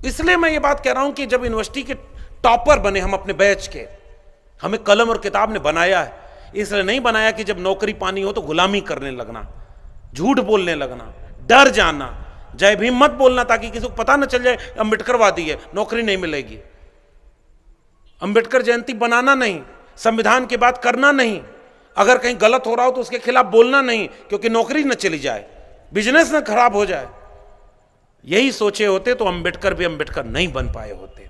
इसलिए मैं ये बात कह रहा हूं कि जब यूनिवर्सिटी के टॉपर बने हम अपने बैच के, हमें कलम और किताब ने बनाया है। इसलिए नहीं बनाया कि जब नौकरी पानी हो तो गुलामी करने लगना, झूठ बोलने लगना, डर जाना, जय भीम मत बोलना ताकि किसी को पता न चल जाए अम्बेडकरवादी है, नौकरी नहीं मिलेगी। अम्बेडकर जयंती बनाना नहीं, संविधान की बात करना नहीं, अगर कहीं गलत हो रहा हो तो उसके खिलाफ बोलना नहीं, क्योंकि नौकरी न चली जाए, बिजनेस न खराब हो जाए। यही सोचे होते तो अम्बेडकर भी अम्बेडकर नहीं बन पाए होते।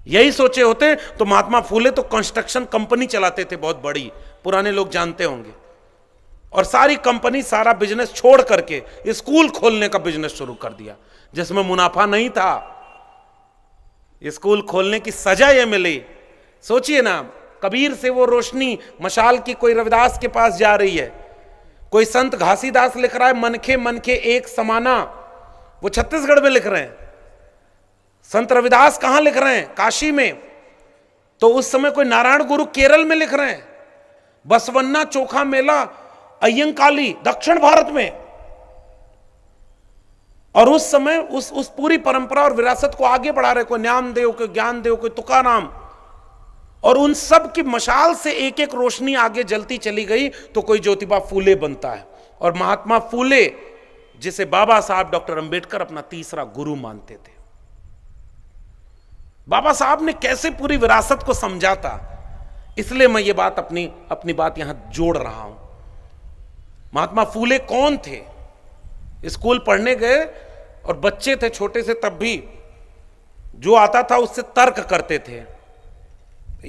यही सोचे होते तो महात्मा फूले तो कंस्ट्रक्शन कंपनी चलाते थे बहुत बड़ी, पुराने लोग जानते होंगे, और सारी कंपनी सारा बिजनेस छोड़ करके स्कूल खोलने का बिजनेस शुरू कर दिया जिसमें मुनाफा नहीं था। स्कूल खोलने की सजा ये मिली। सोचिए ना, कबीर से वो रोशनी मशाल की कोई रविदास के पास जा रही है, कोई संत घासीदास लिख रहा है मनखे मनखे एक समाना, वो छत्तीसगढ़ में लिख रहे हैं। संत रविदास कहां लिख रहे हैं? काशी में। तो उस समय कोई नारायण गुरु केरल में लिख रहे हैं, बसवन्ना चोखा मेला अय्यंकाली दक्षिण भारत में। और उस समय उस पूरी परंपरा और विरासत को आगे बढ़ा रहे, कोई नामदेव, कोई ज्ञानदेव, कोई तुकाराम, और उन सब की मशाल से एक एक रोशनी आगे जलती चली गई तो कोई ज्योतिबा फूले बनता है। और महात्मा फूले, जिसे बाबा साहब डॉक्टर अंबेडकर अपना तीसरा गुरु मानते थे। बाबा साहब ने कैसे पूरी विरासत को समझा था, इसलिए मैं ये बात अपनी बात यहां जोड़ रहा हूं। महात्मा फूले कौन थे? स्कूल पढ़ने गए और बच्चे थे छोटे से, तब भी जो आता था उससे तर्क करते थे।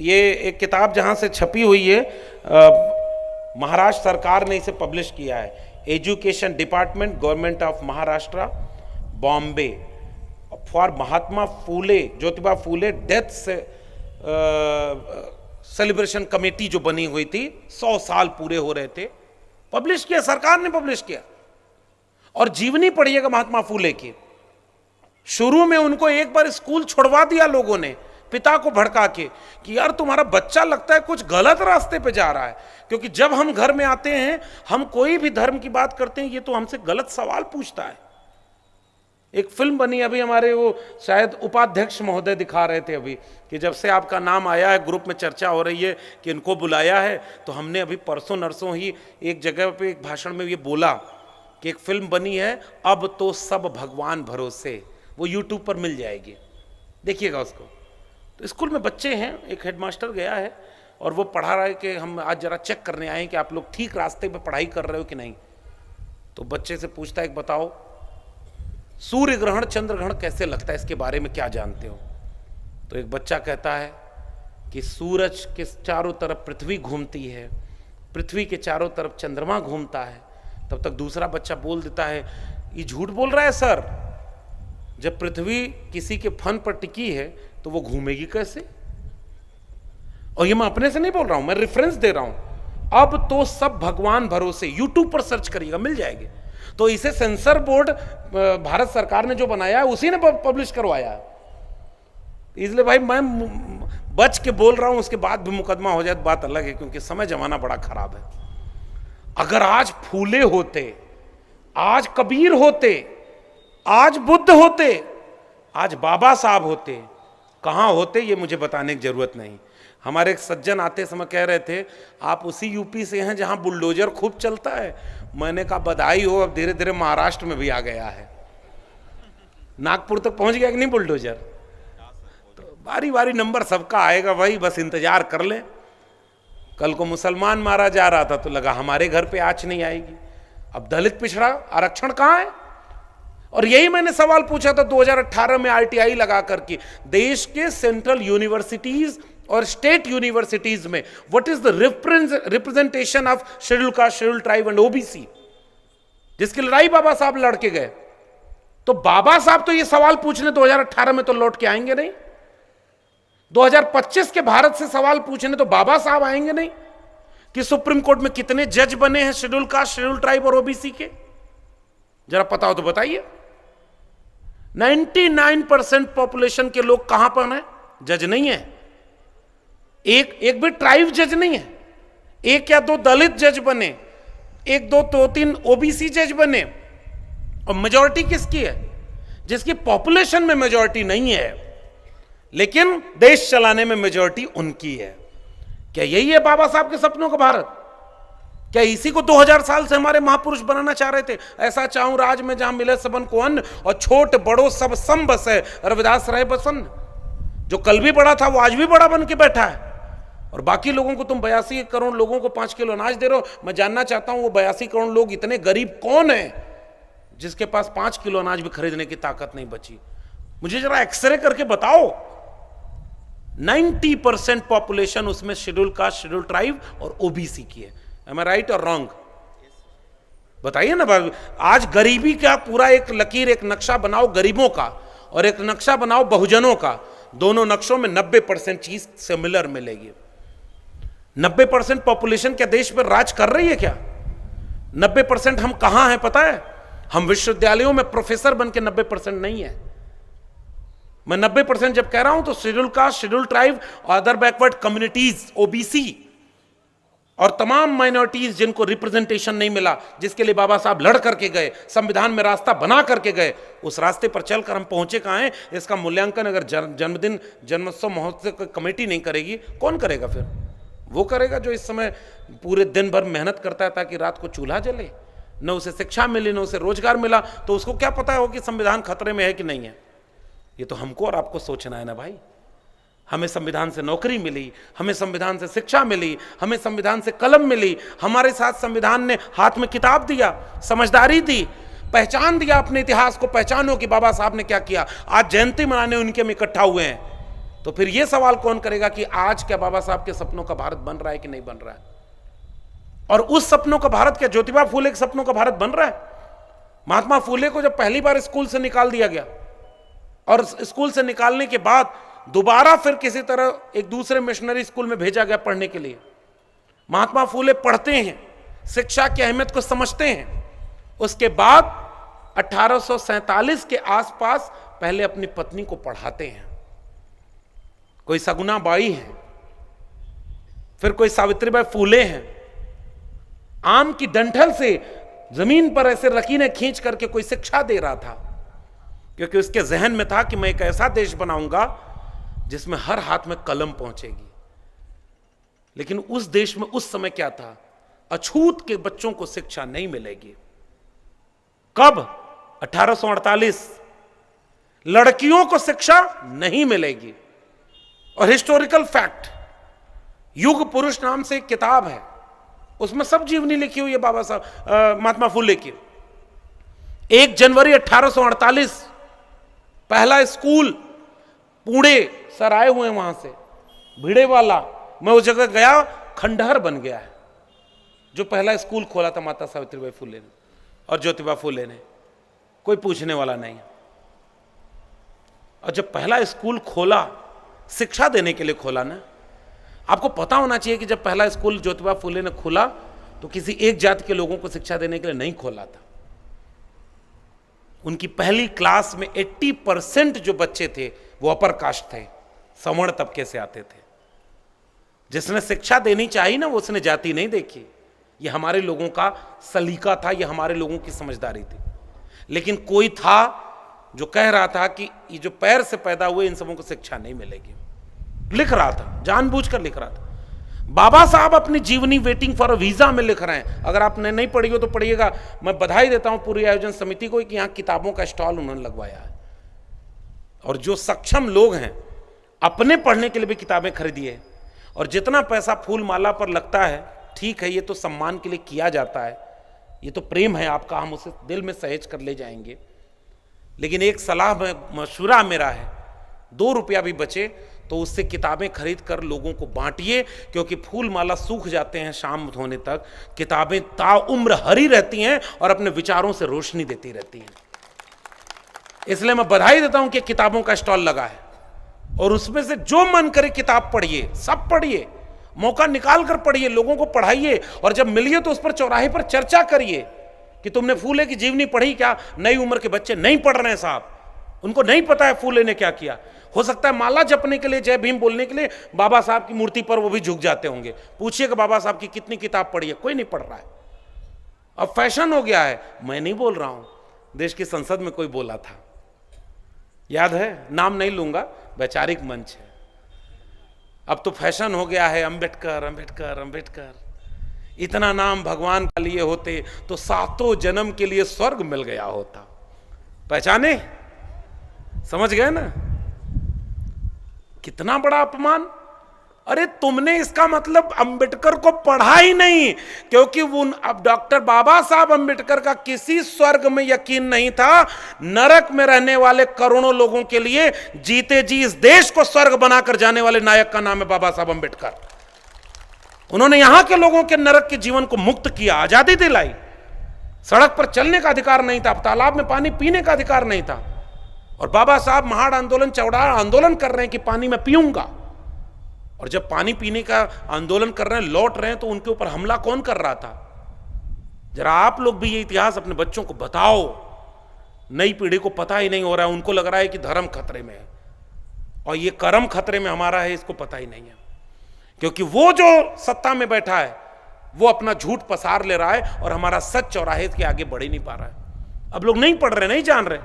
ये एक किताब जहां से छपी हुई है, महाराष्ट्र सरकार ने इसे पब्लिश किया है, education department government of Maharashtra Bombay, for Mahatma Phule, Jyotiba Phule death से सेलिब्रेशन कमेटी जो बनी हुई थी, 100 साल पूरे हो रहे थे, पब्लिश किया, सरकार ने पब्लिश किया। और जीवनी पढ़िएगा महात्मा फूले की। शुरू में उनको एक बार स्कूल छुड़वा दिया लोगों ने, पिता को भड़का के, कि यार तुम्हारा बच्चा लगता है कुछ गलत रास्ते पे जा रहा है। क्योंकि जब हम घर में आते हैं, हम कोई भी धर्म की बात करते हैं, ये तो हमसे गलत सवाल पूछता है। एक फिल्म बनी अभी हमारे, वो शायद उपाध्यक्ष महोदय दिखा रहे थे अभी, कि जब से आपका नाम आया है, ग्रुप में चर्चा हो रही है कि इनको बुलाया है, तो हमने अभी परसों नरसों ही एक जगह पे एक भाषण में ये बोला कि एक फिल्म बनी है, अब तो सब भगवान भरोसे, वो यूट्यूब पर मिल जाएगी, देखिएगा उसको। तो स्कूल में बच्चे हैं, एक हेडमास्टर गया है और वो पढ़ा रहा है कि हम आज जरा चेक करने आए हैं कि आप लोग ठीक रास्ते पे पढ़ाई कर रहे हो कि नहीं। तो बच्चे से पूछता है, बताओ सूर्य ग्रहण चंद्र ग्रहण कैसे लगता है, इसके बारे में क्या जानते हो? तो एक बच्चा कहता है कि सूरज के चारों तरफ पृथ्वी घूमती है, पृथ्वी के चारों तरफ चंद्रमा घूमता है। तब तक दूसरा बच्चा बोल देता है, ये झूठ बोल रहा है सर, जब पृथ्वी किसी के फन पर टिकी है तो वो घूमेगी कैसे? और ये मैं अपने से नहीं बोल रहा हूं, मैं रेफरेंस दे रहा हूं। अब तो सब भगवान भरोसे, यूट्यूब पर सर्च करिएगा मिल जाएंगे। तो इसे सेंसर बोर्ड भारत सरकार ने जो बनाया है उसी ने पब्लिश करवाया है। इसलिए भाई मैं बच के बोल रहा हूं, उसके बाद भी मुकदमा हो जाए तो बात अलग है, क्योंकि समय जमाना बड़ा खराब है। अगर आज फूले होते, आज कबीर होते, आज बुद्ध होते, आज बाबा साहब होते, कहां होते ये मुझे बताने की जरूरत नहीं। हमारे एक सज्जन आते समय कह रहे थे आप उसी यूपी से हैं जहां बुलडोजर खूब चलता है। मैंने कहा बधाई हो, अब धीरे धीरे महाराष्ट्र में भी आ गया है। नागपुर तक पहुंच गया कि नहीं बुलडोजर? तो बारी बारी नंबर सबका आएगा भाई, बस इंतजार कर लें। कल को मुसलमान मारा जा रहा था तो लगा हमारे घर पे आँच नहीं आएगी। अब दलित पिछड़ा आरक्षण कहां है? और यही मैंने सवाल पूछा था 2018 में आरटीआई लगा करके, देश के सेंट्रल यूनिवर्सिटीज और स्टेट यूनिवर्सिटीज में what is the representation of schedule caste, schedule tribe and OBC, जिसकी लड़ाई बाबा साहब लड़के गए। तो बाबा साहब तो ये सवाल पूछने 2018 में तो लौट के आएंगे नहीं, 2025 के भारत से सवाल पूछने तो बाबा साहब आएंगे नहीं कि सुप्रीम कोर्ट में कितने जज बने हैं शेड्यूल कास्ट, शेड्यूल ट्राइब और ओबीसी के, जरा पता हो तो बताइए। 99% पॉपुलेशन के लोग कहां पर हैं? जज नहीं है, एक भी ट्राइब जज नहीं है। एक या दो दलित जज बने, एक दो तीन ओबीसी जज बने, और मेजॉरिटी किसकी है? जिसकी पॉपुलेशन में मेजॉरिटी नहीं है लेकिन देश चलाने में मेजॉरिटी उनकी है। क्या यही है बाबा साहब के सपनों का भारत? क्या इसी को 2000 साल से हमारे महापुरुष बनाना चाह रहे थे? ऐसा चाहूं राज में जहां मिले सबन को अन्न और छोट बड़ो सब सम बसे, रविदास रहे बसन। जो कल भी बड़ा था वो आज भी बड़ा बन के बैठा है, और बाकी लोगों को तुम 82 करोड़ लोगों को 5 किलो अनाज दे रहे हो। मैं जानना चाहता हूं वो 82 करोड़ लोग इतने गरीब कौन है जिसके पास 5 किलो अनाज भी खरीदने की ताकत नहीं बची? मुझे जरा एक्सरे करके बताओ। 90% पॉपुलेशन उसमें शेड्यूल कास्ट, शेड्यूल ट्राइब और ओबीसी की है। Am I right or wrong? बताइए ना भाई। आज गरीबी का पूरा एक लकीर, एक नक्शा बनाओ गरीबों का और एक नक्शा बनाओ बहुजनों का, दोनों नक्शों में 90% चीज सिमिलर मिलेगी। 90% पॉपुलेशन क्या देश पर राज कर रही है क्या? 90% हम कहां हैं पता है? हम विश्वविद्यालयों में प्रोफेसर बन के 90% नहीं है। मैं 90% जब कह रहा हूं तो schedule caste, schedule tribe, other backward communities, OBC और तमाम माइनॉरिटीज जिनको रिप्रेजेंटेशन नहीं मिला, जिसके लिए बाबा साहब लड़ करके गए, संविधान में रास्ता बना करके गए, उस रास्ते पर चलकर हम पहुंचे कहां हैं? इसका मूल्यांकन अगर जन्मदिन, जन्मोत्सव, महोत्सव कमेटी नहीं करेगी, कौन करेगा फिर? वो करेगा जो इस समय पूरे दिन भर मेहनत करता है ताकि रात को चूल्हा जले, न उसे शिक्षा मिली, न उसे रोजगार मिला, तो उसको क्या पता हो कि संविधान खतरे में है कि नहीं है? ये तो हमको और आपको सोचना है ना भाई। हमें संविधान से नौकरी मिली, हमें संविधान से शिक्षा मिली, हमें संविधान से कलम मिली, हमारे साथ संविधान ने हाथ में किताब दिया, समझदारी दी, पहचान दिया, अपने इतिहास को पहचानो कि बाबा साहब ने क्या किया। आज जयंती मनाने उनके में इकट्ठा हुए हैं, तो फिर यह सवाल कौन करेगा कि आज क्या बाबा साहब के सपनों का भारत बन रहा है कि नहीं बन रहा है? और उस सपनों का भारत क्या ज्योतिबा फूले के सपनों का भारत बन रहा है? महात्मा फूले को जब पहली बार स्कूल से निकाल दिया गया और स्कूल से निकालने के बाद दोबारा फिर किसी तरह एक दूसरे मिशनरी स्कूल में भेजा गया पढ़ने के लिए, महात्मा फूले पढ़ते हैं, शिक्षा की अहमियत को समझते हैं। उसके बाद 1847 के आसपास पहले अपनी पत्नी को पढ़ाते हैं। कोई सगुना बाई है, फिर कोई सावित्रीबाई फूले हैं। आम की डंठल से जमीन पर ऐसे लकीरें खींच करके कोई शिक्षा दे रहा था, क्योंकि उसके जहन में था कि मैं एक ऐसा देश बनाऊंगा जिसमें हर हाथ में कलम पहुंचेगी। लेकिन उस देश में उस समय क्या था? अछूत के बच्चों को शिक्षा नहीं मिलेगी। कब? 1848। लड़कियों को शिक्षा नहीं मिलेगी। और हिस्टोरिकल फैक्ट, युग पुरुष नाम से एक किताब है, उसमें सब जीवनी लिखी हुई है बाबा साहब महात्मा फूले की। 1 जनवरी 1848 पहला स्कूल, पुणे सर आए हुए हैं वहां से, भिड़े वाला, मैं उस जगह गया, खंडहर बन गया है। जो पहला स्कूल खोला था माता सावित्रीबाई फूले ने और ज्योतिबा फूले ने, कोई पूछने वाला नहीं। और जब पहला स्कूल खोला, शिक्षा देने के लिए खोला ना, आपको पता होना चाहिए कि जब पहला स्कूल ज्योतिबा फुले ने खोला तो किसी एक जाति के लोगों को शिक्षा देने के लिए नहीं खोला था। उनकी पहली क्लास में 80% जो बच्चे थे वो अपर कास्ट थे, सवर्ण तबके से आते थे। जिसने शिक्षा देनी चाहिए ना, वो उसने जाति नहीं देखी। ये हमारे लोगों का सलीका था, ये हमारे लोगों की समझदारी थी। लेकिन कोई था जो कह रहा था कि ये जो पैर से पैदा हुए इन सबों को शिक्षा नहीं मिलेगी। लिख रहा था, जानबूझकर लिख रहा था। बाबा साहब अपनी जीवनी वेटिंग फॉर अ वीजा में लिख रहे हैं। अगर आपने नहीं पढ़ी हो तो पढ़िएगा। मैं बधाई देता हूं पूरी आयोजन समिति को कि यहां किताबों का स्टॉल उन्होंने लगवाया है, और जो सक्षम लोग हैं अपने पढ़ने के लिए भी किताबें खरीदिए। और जितना पैसा फूल माला पर लगता है, ठीक है, ये तो सम्मान के लिए किया जाता है, ये तो प्रेम है आपका, हम उसे दिल में सहेज कर ले जाएंगे। लेकिन एक सलाह मशवरा मेरा है, 2 रुपया भी बचे तो उससे किताबें खरीद कर लोगों को बांटिए, क्योंकि फूल माला सूख जाते हैं शाम होने तक, किताबें ताउम्र हरी रहती हैं और अपने विचारों से रोशनी देती रहती हैं। इसलिए मैं बधाई देता हूं कि किताबों का स्टॉल लगा है, और उसमें से जो मन करे किताब पढ़िए, सब पढ़िए, मौका निकाल कर पढ़िए, लोगों को पढ़ाइए, और जब मिलिए तो उस पर चौराहे पर चर्चा करिए कि तुमने फूले की जीवनी पढ़ी क्या। नई उम्र के बच्चे नहीं पढ़ रहे हैं साहब, उनको नहीं पता है फूले ने क्या किया। हो सकता है माला जपने के लिए, जय भीम बोलने के लिए बाबा साहब की मूर्ति पर वो भी झुक जाते होंगे। पूछिएगा बाबा साहब की कितनी किताब पढ़ी है, कोई नहीं पढ़ रहा है। अब फैशन हो गया है, मैं नहीं बोल रहा हूं, देश की संसद में कोई बोला था, याद है, नाम नहीं लूंगा, वैचारिक मंच है। अब तो फैशन हो गया है, अंबेडकर अंबेडकर अंबेडकर। इतना नाम भगवान का लिए होते तो 7 जन्म के लिए स्वर्ग मिल गया होता। पहचाने, समझ गए ना, कितना बड़ा अपमान। अरे तुमने इसका मतलब अंबेडकर को पढ़ा ही नहीं, क्योंकि वो अब डॉक्टर बाबा साहब अंबेडकर का किसी स्वर्ग में यकीन नहीं था। नरक में रहने वाले करोड़ों लोगों के लिए जीते जी इस देश को स्वर्ग बनाकर जाने वाले नायक का नाम है बाबा साहब अंबेडकर। उन्होंने यहां के लोगों के नरक के जीवन को मुक्त किया, आजादी दिलाई। सड़क पर चलने का अधिकार नहीं था, तालाब में पानी पीने का अधिकार नहीं था, और बाबा साहब महाड़ आंदोलन, चौड़ा आंदोलन कर रहे हैं कि पानी मैं पीऊंगा। और जब पानी पीने का आंदोलन कर रहे हैं, लौट रहे हैं, तो उनके ऊपर हमला कौन कर रहा था? जरा आप लोग भी ये इतिहास अपने बच्चों को बताओ। नई पीढ़ी को पता ही नहीं हो रहा है, उनको लग रहा है कि धर्म खतरे में है, और ये कर्म खतरे में हमारा है, इसको पता ही नहीं है। क्योंकि वो जो सत्ता में बैठा है वो अपना झूठ पसार ले रहा है, और हमारा सच चौराहे के आगे बढ़ ही नहीं पा रहा है। अब लोग नहीं पढ़ रहे, नहीं जान रहे।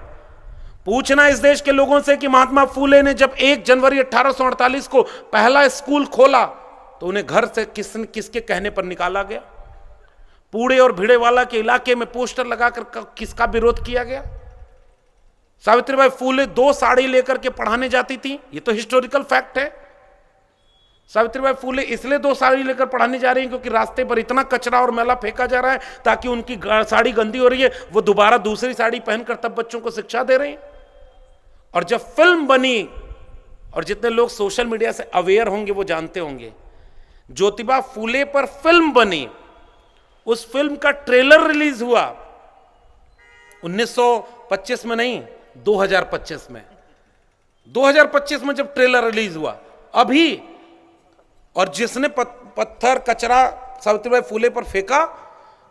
पूछना इस देश के लोगों से कि महात्मा फूले ने जब 1 जनवरी 1848 को पहला स्कूल खोला तो उन्हें घर से किसके कहने पर निकाला गया? पूड़े और भिड़ेवाला के इलाके में पोस्टर लगाकर किसका विरोध किया गया? सावित्रीबाई फूले 2 साड़ी लेकर के पढ़ाने जाती थी, ये तो हिस्टोरिकल फैक्ट है। सावित्रीबाई फूले इसलिए 2 साड़ी लेकर पढ़ाने जा रही हैं क्योंकि रास्ते पर इतना कचरा और मैला फेंका जा रहा है, ताकि उनकी साड़ी गंदी हो रही है, वो दोबारा दूसरी साड़ी पहनकर तब बच्चों को शिक्षा दे रही हैं। और जब फिल्म बनी, और जितने लोग सोशल मीडिया से अवेयर होंगे वो जानते होंगे, ज्योतिबा फूले पर फिल्म बनी, उस फिल्म का ट्रेलर रिलीज हुआ 1925 में नहीं, 2025 में। 2025 में जब ट्रेलर रिलीज हुआ अभी, और जिसने पत्थर कचरा सावित्रीबाई फूले पर फेंका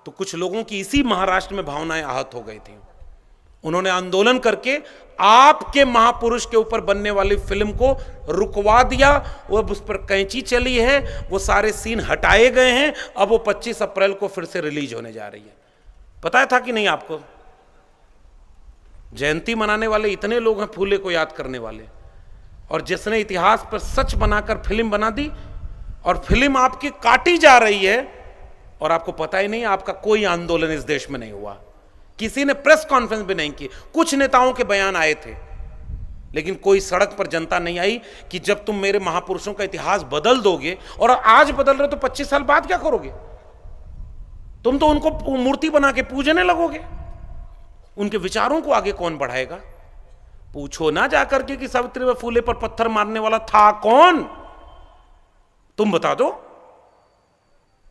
तो कुछ लोगों की इसी महाराष्ट्र में भावनाएं आहत हो गई थी। उन्होंने आंदोलन करके आपके महापुरुष के ऊपर बनने वाली फिल्म को रुकवा दिया। वो उस पर कैंची चली है, वो सारे सीन हटाए गए हैं। अब वो 25 अप्रैल को फिर से रिलीज होने जा रही है। पता था कि नहीं आपको? जयंती मनाने वाले इतने लोग हैं फूले को याद करने वाले, और जिसने इतिहास पर सच बनाकर फिल्म बना दी, और फिल्म आपकी काटी जा रही है, और आपको पता ही नहीं आपका कोई आंदोलन इस देश में नहीं हुआ। किसी ने प्रेस कॉन्फ्रेंस भी नहीं की। कुछ नेताओं के बयान आए थे, लेकिन कोई सड़क पर जनता नहीं आई कि जब तुम मेरे महापुरुषों का इतिहास बदल दोगे, और आज बदल रहे तो 25 साल बाद क्या करोगे? तुम तो उनको मूर्ति बना के पूजने लगोगे। उनके विचारों को आगे कौन बढ़ाएगा? पूछो ना जाकर के कि सावित्रीबाई फूले पर पत्थर मारने वाला था कौन, तुम बता दो।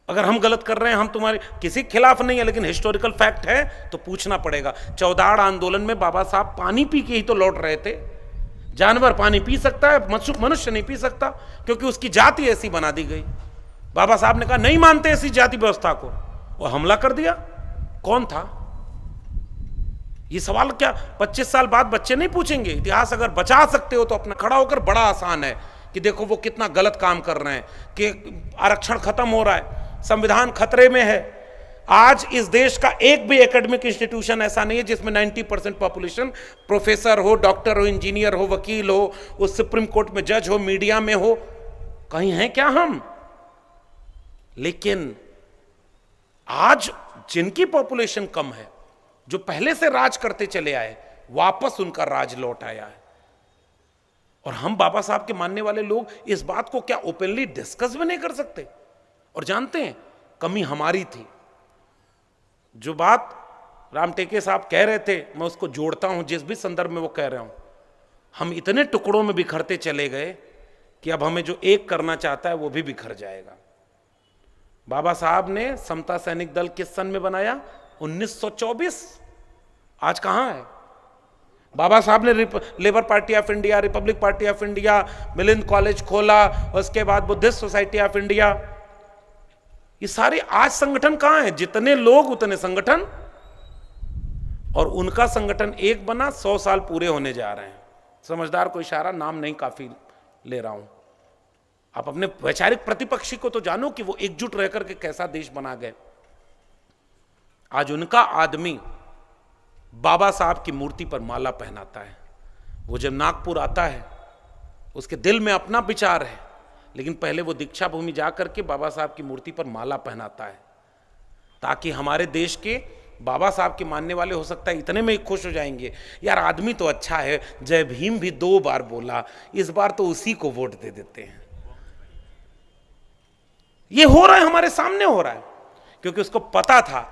अगर हम गलत कर रहे हैं, हम तुम्हारे किसी खिलाफ नहीं है, लेकिन हिस्टोरिकल फैक्ट है तो पूछना पड़ेगा। चौदाड़ आंदोलन में बाबा साहब पानी पी के ही तो लौट रहे थे। जानवर पानी पी सकता है, मनुष्य नहीं पी सकता, क्योंकि उसकी जाति ऐसी बना दी गई। बाबा साहब ने कहा नहीं मानते ऐसी जाति व्यवस्था को, और हमला कर दिया। कौन था? ये सवाल क्या 25 साल बाद बच्चे नहीं पूछेंगे? इतिहास अगर बचा सकते हो तो अपना खड़ा होकर, बड़ा आसान है कि देखो वो कितना गलत काम कर रहे हैं, कि आरक्षण खत्म हो रहा है, संविधान खतरे में है। आज इस देश का एक भी एकेडमिक इंस्टीट्यूशन ऐसा नहीं है जिसमें 90% पॉपुलेशन प्रोफेसर हो, डॉक्टर हो, इंजीनियर हो, वकील हो, उस सुप्रीम कोर्ट में जज हो, मीडिया में हो। कहीं हैं क्या हम? लेकिन आज जिनकी पॉपुलेशन कम है, जो पहले से राज करते चले आए, वापस उनका राज लौट आया है। और हम बाबा साहब के मानने वाले लोग इस बात को क्या ओपनली डिस्कस भी नहीं कर सकते? और जानते हैं, कमी हमारी थी। जो बात राम टेके साहब कह रहे थे, मैं उसको जोड़ता हूं जिस भी संदर्भ में वो कह रहे हूं। हम इतने टुकड़ों में बिखरते चले गए कि अब हमें जो एक करना चाहता है वो भी बिखर जाएगा। बाबा साहब ने समता सैनिक दल किस सन में बनाया? 1924। आज कहां है? बाबा साहब ने labour party of India, Republic party of India, Milind college खोला, उसके बाद बुद्धिस्ट सोसाइटी ऑफ इंडिया। ये सारे आज संगठन कहां हैं? जितने लोग उतने संगठन, और उनका संगठन एक बना 100 साल पूरे होने जा रहे हैं। समझदार को इशारा, नाम नहीं काफी ले रहा हूं। आप अपने वैचारिक प्रतिपक्षी को तो जानो कि वो एकजुट रह करके कैसा देश बना गए। आज उनका आदमी बाबा साहब की मूर्ति पर माला पहनाता है। वो जब नागपुर आता है, उसके दिल में अपना विचार है, लेकिन पहले वो दीक्षा भूमि जाकर के बाबा साहब की मूर्ति पर माला पहनाता है, ताकि हमारे देश के बाबा साहब के मानने वाले हो सकता है इतने में ही खुश हो जाएंगे, यार आदमी तो अच्छा है, जय भीम भी 2 बार बोला, इस बार तो उसी को वोट दे देते हैं। ये हो रहा है, हमारे सामने हो रहा है, क्योंकि उसको पता था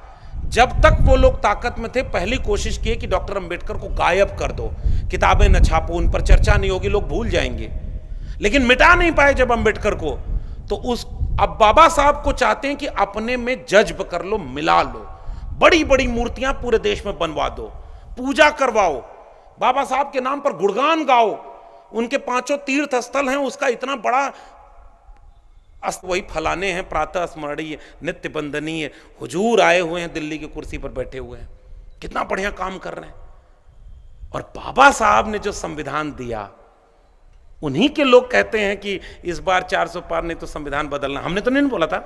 जब तक वो लोग ताकत में थे, पहली कोशिश की कि डॉक्टर अंबेडकर को गायब कर दो, किताबें न छापो, उन पर चर्चा नहीं होगी, लोग भूल जाएंगे। लेकिन मिटा नहीं पाए जब अंबेडकर को, तो अब बाबा साहब को चाहते हैं कि अपने में जज्ब कर लो, मिला लो, बड़ी बड़ी मूर्तियां पूरे देश में बनवा दो, पूजा करवाओ, बाबा साहब के नाम पर गुणगान गाओ, उनके 5 तीर्थ स्थल हैं, उसका इतना बड़ा वही फलाने हैं, प्रातः स्मरणीय, नित्य बंदनीय, हुजूर आए हुए हैं, दिल्ली की कुर्सी पर बैठे हुए हैं, कितना बढ़िया काम कर रहे हैं। और बाबा साहब ने जो संविधान दिया, उन्हीं के लोग कहते हैं कि इस बार 400 पार नहीं तो संविधान बदलना। हमने तो नहीं बोला था।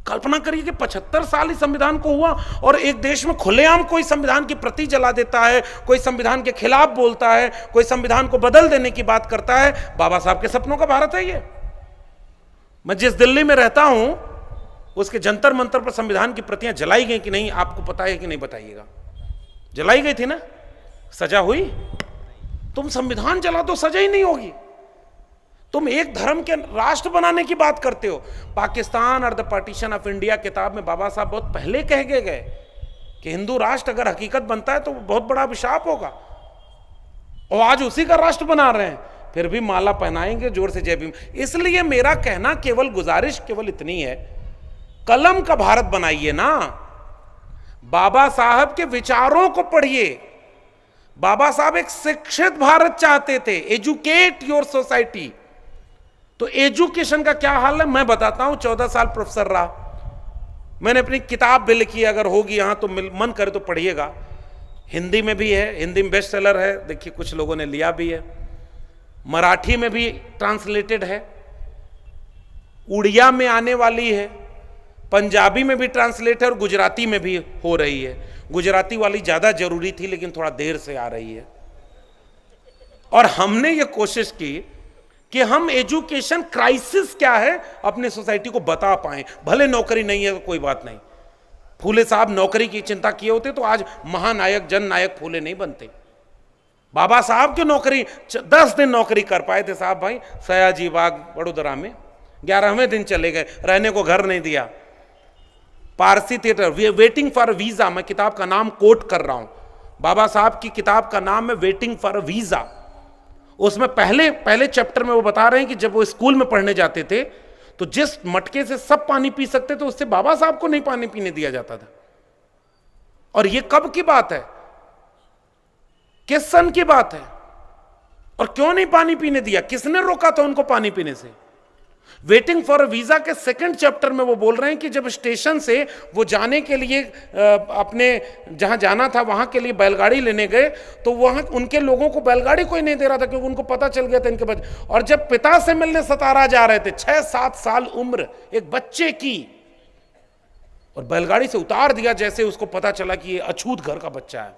कल्पना करिए कि 75 साल इस संविधान को हुआ, और एक देश में खुलेआम कोई संविधान की प्रति जला देता है, कोई संविधान के खिलाफ बोलता है, कोई संविधान को बदल देने की बात करता है। बाबा साहब के सपनों का भारत है ये। मैं जिस दिल्ली में रहता हूं, उसके जंतर मंतर पर संविधान की प्रतियां जलाई गई कि नहीं, आपको पता है कि नहीं बताइएगा? जलाई गई थी ना? सजा हुई? तुम संविधान जला दो, सजा ही नहीं होगी। तुम एक धर्म के राष्ट्र बनाने की बात करते हो। पाकिस्तान और द पार्टीशन ऑफ इंडिया किताब में बाबा साहब बहुत पहले कह गए कि हिंदू राष्ट्र अगर हकीकत बनता है तो बहुत बड़ा अभिशाप होगा, और आज उसी का राष्ट्र बना रहे हैं, फिर भी माला पहनाएंगे जोर से जय भीम। इसलिए मेरा कहना, केवल गुजारिश केवल इतनी है, कलम का भारत बनाइए ना, बाबा साहब के विचारों को पढ़िए। बाबा साहब एक शिक्षित भारत चाहते थे, एजुकेट योर सोसाइटी। तो एजुकेशन का क्या हाल है मैं बताता हूं। 14 साल प्रोफेसर रहा, मैंने अपनी किताब भी लिखी, अगर होगी यहां तो मन करे तो पढ़िएगा। हिंदी में भी है, हिंदी में बेस्ट सेलर है, देखिए कुछ लोगों ने लिया भी है, मराठी में भी ट्रांसलेटेड है, उड़िया में आने वाली है, पंजाबी में भी ट्रांसलेट है, और गुजराती में भी हो रही है। गुजराती वाली ज्यादा जरूरी थी, लेकिन थोड़ा देर से आ रही है। और हमने ये कोशिश की कि हम एजुकेशन क्राइसिस क्या है अपनी सोसाइटी को बता पाएं। भले नौकरी नहीं है तो कोई बात नहीं, फूले साहब नौकरी की चिंता किए होते तो आज महानायक जन नायक फूले नहीं बनते। बाबा साहब की नौकरी 10 दिन नौकरी कर पाए थे साहब भाई, सयाजी बाग वडोदरा में 11वें दिन चले गए, रहने को घर नहीं दिया। Parsi theatre, waiting for visa, मैं किताब का नाम कोट कर रहा हूं, बाबा साहब की किताब का नाम है वेटिंग फॉर वीजा। उसमें पहले चैप्टर में वो बता रहे हैं कि जब वो स्कूल में पढ़ने जाते थे तो जिस मटके से सब पानी पी सकते थे उससे बाबा साहब को नहीं पानी पीने दिया जाता था। और ये कब की बात है, किस सन की बात है? और क्यों नहीं पानी पीने दिया? किसने रोका था उनको पानी पीने से? वेटिंग फॉर वीजा के सेकंड चैप्टर में वो बोल रहे हैं कि जब स्टेशन से वो जाने के लिए अपने जहां जाना था वहां के लिए बैलगाड़ी लेने गए तो वहां उनके लोगों को बैलगाड़ी कोई नहीं दे रहा था क्योंकि उनको पता चल गया था इनके बच्चे। और जब पिता से मिलने सतारा जा रहे थे, 6-7 साल उम्र एक बच्चे की, और बैलगाड़ी से उतार दिया जैसे उसको पता चला कि ये अछूत घर का बच्चा है।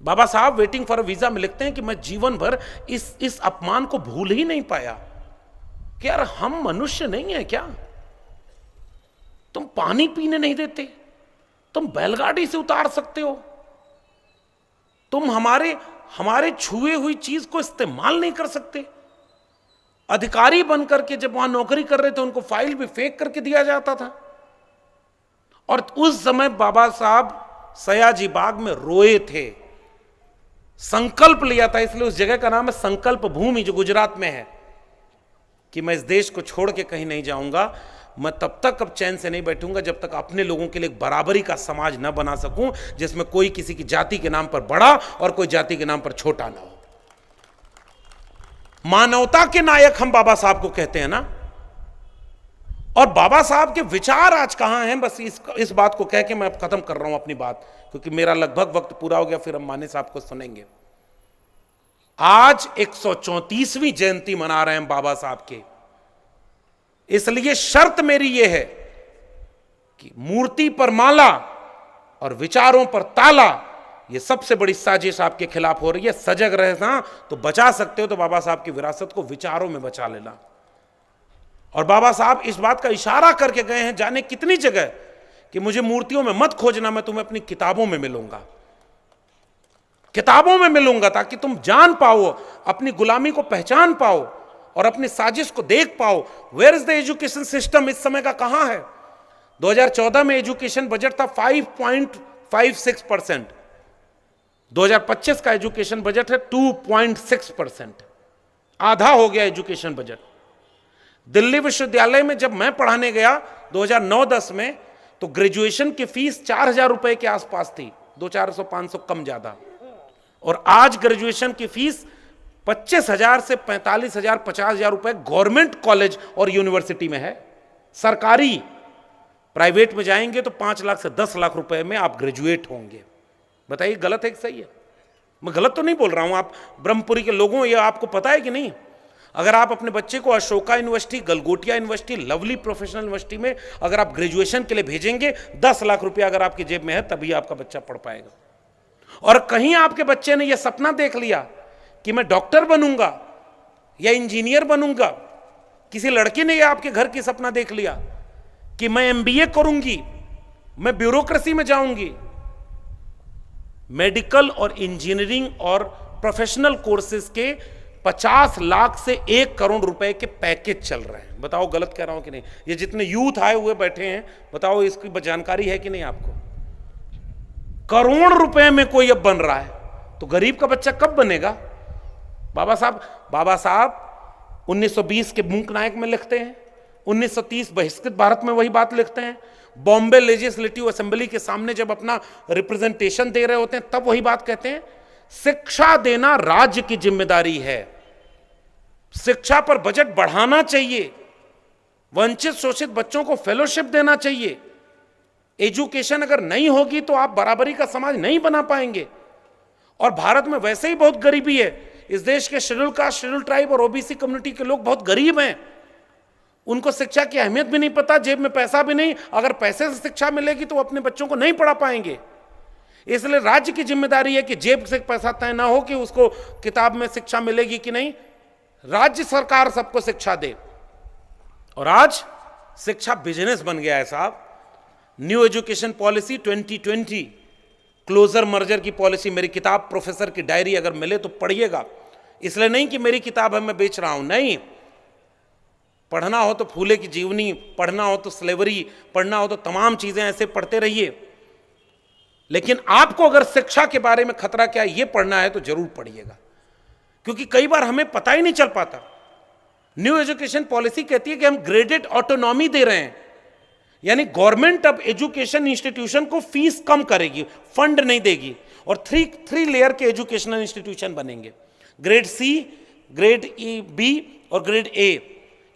बाबा साहब वेटिंग फॉर वीजा में लिखते हैं कि मैं जीवन भर इस अपमान को भूल ही नहीं पाया कि यार हम मनुष्य नहीं है क्या? तुम पानी पीने नहीं देते, तुम बैलगाड़ी से उतार सकते हो, तुम हमारे छुए हुई चीज को इस्तेमाल नहीं कर सकते। अधिकारी बनकर के जब वहां नौकरी कर रहे थे उनको फाइल भी फेंक करके दिया जाता था। और उस समय बाबा साहब सयाजी बाग में रोए थे, संकल्प लिया था, इसलिए उस जगह का नाम है संकल्प भूमि जो गुजरात में है, कि मैं इस देश को छोड़ के कहीं नहीं जाऊंगा। मैं तब तक अब चैन से नहीं बैठूंगा जब तक अपने लोगों के लिए एक बराबरी का समाज न बना सकूं जिसमें कोई किसी की जाति के नाम पर बड़ा और कोई जाति के नाम पर छोटा ना हो। मानवता के नायक हम बाबा साहब को कहते हैं ना। और बाबा साहब के विचार आज कहां हैं, बस इस बात को कह के मैं अब खत्म कर रहा हूं अपनी बात, क्योंकि मेरा लगभग वक्त पूरा हो गया, फिर हम माने साहब को सुनेंगे। आज 134वीं जयंती मना रहे हैं बाबा साहब के, इसलिए शर्त मेरी यह है कि मूर्ति पर माला और विचारों पर ताला, यह सबसे बड़ी साजिश आपके खिलाफ हो रही है। सजग रहना तो बचा सकते हो तो बाबा साहब की विरासत को विचारों में बचा लेना। और बाबा साहब इस बात का इशारा करके गए हैं जाने कितनी जगह कि मुझे मूर्तियों में मत खोजना, मैं तुम्हें अपनी किताबों में मिलूंगा, किताबों में मिलूंगा, ताकि तुम जान पाओ, अपनी गुलामी को पहचान पाओ और अपनी साजिश को देख पाओ। Where is the education system इस समय का कहां है? 2014 में एजुकेशन बजट था 5.56%, 2025 का एजुकेशन बजट है 2.6%, आधा हो गया एजुकेशन बजट। दिल्ली विश्वविद्यालय में जब मैं पढ़ाने गया 2009-10 में, तो ग्रेजुएशन की फीस 4,000 रुपए के आसपास थी, 200-400-500 कम ज्यादा। और आज ग्रेजुएशन की फीस 25,000 से 45,000 50,000 रुपए गवर्नमेंट कॉलेज और यूनिवर्सिटी में है। सरकारी, प्राइवेट में जाएंगे तो 5 लाख से 10 लाख रुपए में आप ग्रेजुएट होंगे। बताइए गलत है कि सही है? मैं गलत तो नहीं बोल रहा हूं। आप ब्रह्मपुरी के लोगों, ये आपको पता है कि नहीं? अगर आप अपने बच्चे को Ashoka university, Galgotia university, lovely professional university में अगर आप ग्रेजुएशन के लिए भेजेंगे, 10 लाख रुपया अगर आपकी जेब में है तभी आपका बच्चा पढ़ पाएगा। और कहीं आपके बच्चे ने यह सपना देख लिया कि मैं डॉक्टर बनूंगा या इंजीनियर बनूंगा, किसी लड़की ने यह आपके घर की सपना देख लिया कि मैं एमबीए करूंगी, मैं ब्यूरोक्रेसी में जाऊंगी। मेडिकल और इंजीनियरिंग और प्रोफेशनल कोर्सेज के 50 लाख से 1 करोड़ रुपए के पैकेज चल रहे हैं। बताओ गलत कह रहा हूं कि नहीं? ये जितने यूथ आए हुए बैठे हैं, बताओ इसकी जानकारी है कि नहीं आपको? करोड़ रुपए में कोई अब बन रहा है, तो गरीब का बच्चा कब बनेगा? बाबा साहब 1920 के मूक नायक में लिखते हैं, 1930 बहिष्कृत भारत में वही बात लिखते हैं, बॉम्बे लेजिस्लेटिव असेंबली के सामने जब अपना रिप्रेजेंटेशन दे रहे होते हैं तब वही बात कहते हैं। शिक्षा देना राज्य की जिम्मेदारी है, शिक्षा पर बजट बढ़ाना चाहिए, वंचित शोषित बच्चों को फेलोशिप देना चाहिए। एजुकेशन अगर नहीं होगी तो आप बराबरी का समाज नहीं बना पाएंगे। और भारत में वैसे ही बहुत गरीबी है। इस देश के शेड्यूल कास्ट, शेड्यूल ट्राइब और ओबीसी कम्युनिटी के लोग बहुत गरीब हैं। उनको शिक्षा की अहमियत भी नहीं पता, जेब में पैसा भी नहीं। अगर पैसे से शिक्षा मिलेगी तो वो अपने बच्चों को नहीं पढ़ा पाएंगे। इसलिए राज्य की जिम्मेदारी है कि जेब से पैसा तय ना हो कि उसको किताब में शिक्षा मिलेगी कि नहीं। राज्य सरकार सबको शिक्षा दे। और आज शिक्षा बिजनेस बन गया है साहब। New education policy 2020, closure merger की पॉलिसी, मेरी किताब प्रोफेसर की डायरी अगर मिले तो पढ़िएगा। इसलिए नहीं कि मेरी किताब है मैं बेच रहा हूं, नहीं। पढ़ना हो तो फूले की जीवनी, पढ़ना हो तो स्लेवरी, पढ़ना हो तो तमाम चीजें ऐसे पढ़ते रहिए। लेकिन आपको अगर शिक्षा के बारे में खतरा क्या है ये पढ़ना है तो जरूर पढ़िएगा, क्योंकि कई बार हमें पता ही नहीं चल पाता। न्यू एजुकेशन पॉलिसी कहती है कि हम ग्रेडेड ऑटोनॉमी दे रहे हैं, यानी गवर्नमेंट अब एजुकेशन इंस्टीट्यूशन को फीस कम करेगी, फंड नहीं देगी, और थ्री लेयर के एजुकेशनल इंस्टीट्यूशन बनेंगे। Grade C, grade E B और ग्रेड ए,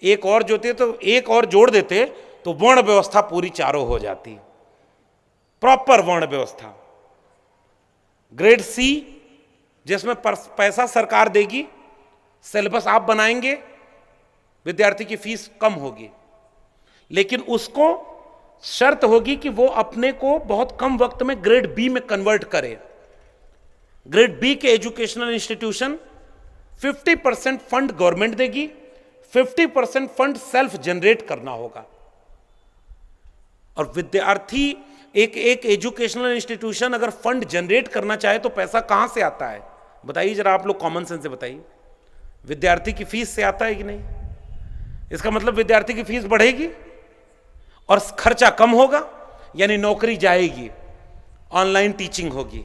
एक और जोते तो एक और जोड़ देते तो वर्ण व्यवस्था पूरी चारों हो जाती, प्रॉपर वर्ण व्यवस्था। ग्रेड सी जिसमें पैसा सरकार देगी, सिलेबस आप बनाएंगे, विद्यार्थी की फीस कम होगी, लेकिन उसको शर्त होगी कि वो अपने को बहुत कम वक्त में ग्रेड बी में कन्वर्ट करे। ग्रेड बी के एजुकेशनल इंस्टीट्यूशन 50% फंड गवर्नमेंट देगी, 50% फंड सेल्फ जनरेट करना होगा। और विद्यार्थी एक एजुकेशनल इंस्टीट्यूशन अगर फंड जनरेट करना चाहे तो पैसा कहां से आता है बताइए जरा, आप लोग कॉमन सेंस से बताइए। विद्यार्थी की फीस से आता है कि नहीं? इसका मतलब विद्यार्थी की फीस बढ़ेगी और खर्चा कम होगा, यानी नौकरी जाएगी, ऑनलाइन टीचिंग होगी,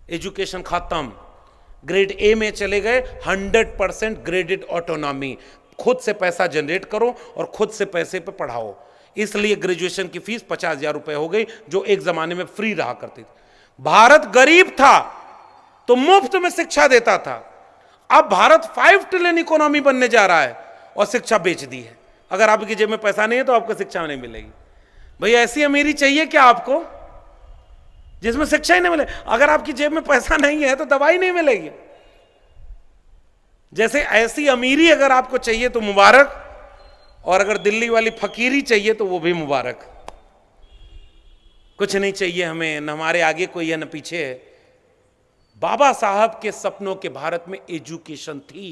एजुकेशन खत्म। ग्रेड ए में चले गए 100% ग्रेडेड ऑटोनॉमी, खुद से पैसा जनरेट करो और खुद से पैसे पे पढ़ाओ। इसलिए ग्रेजुएशन की फीस 50,000 रुपए हो गई, जो एक जमाने में फ्री रहा करती थी। भारत गरीब था तो मुफ्त में शिक्षा देता था, अब भारत 5 ट्रिलियन इकोनॉमी बनने जा रहा है और शिक्षा बेच दी है। अगर आपकी जेब में पैसा नहीं है तो आपको शिक्षा नहीं मिलेगी। भैया ऐसी अमीरी चाहिए क्या आपको जिसमें शिक्षा ही नहीं मिले? अगर आपकी जेब में पैसा नहीं है तो दवाई नहीं मिलेगी। जैसे ऐसी अमीरी अगर आपको चाहिए तो मुबारक, और अगर दिल्ली वाली फकीरी चाहिए तो वो भी मुबारक। कुछ नहीं चाहिए हमें, न हमारे आगे कोई है न पीछे है। बाबा साहब के सपनों के भारत में एजुकेशन थी।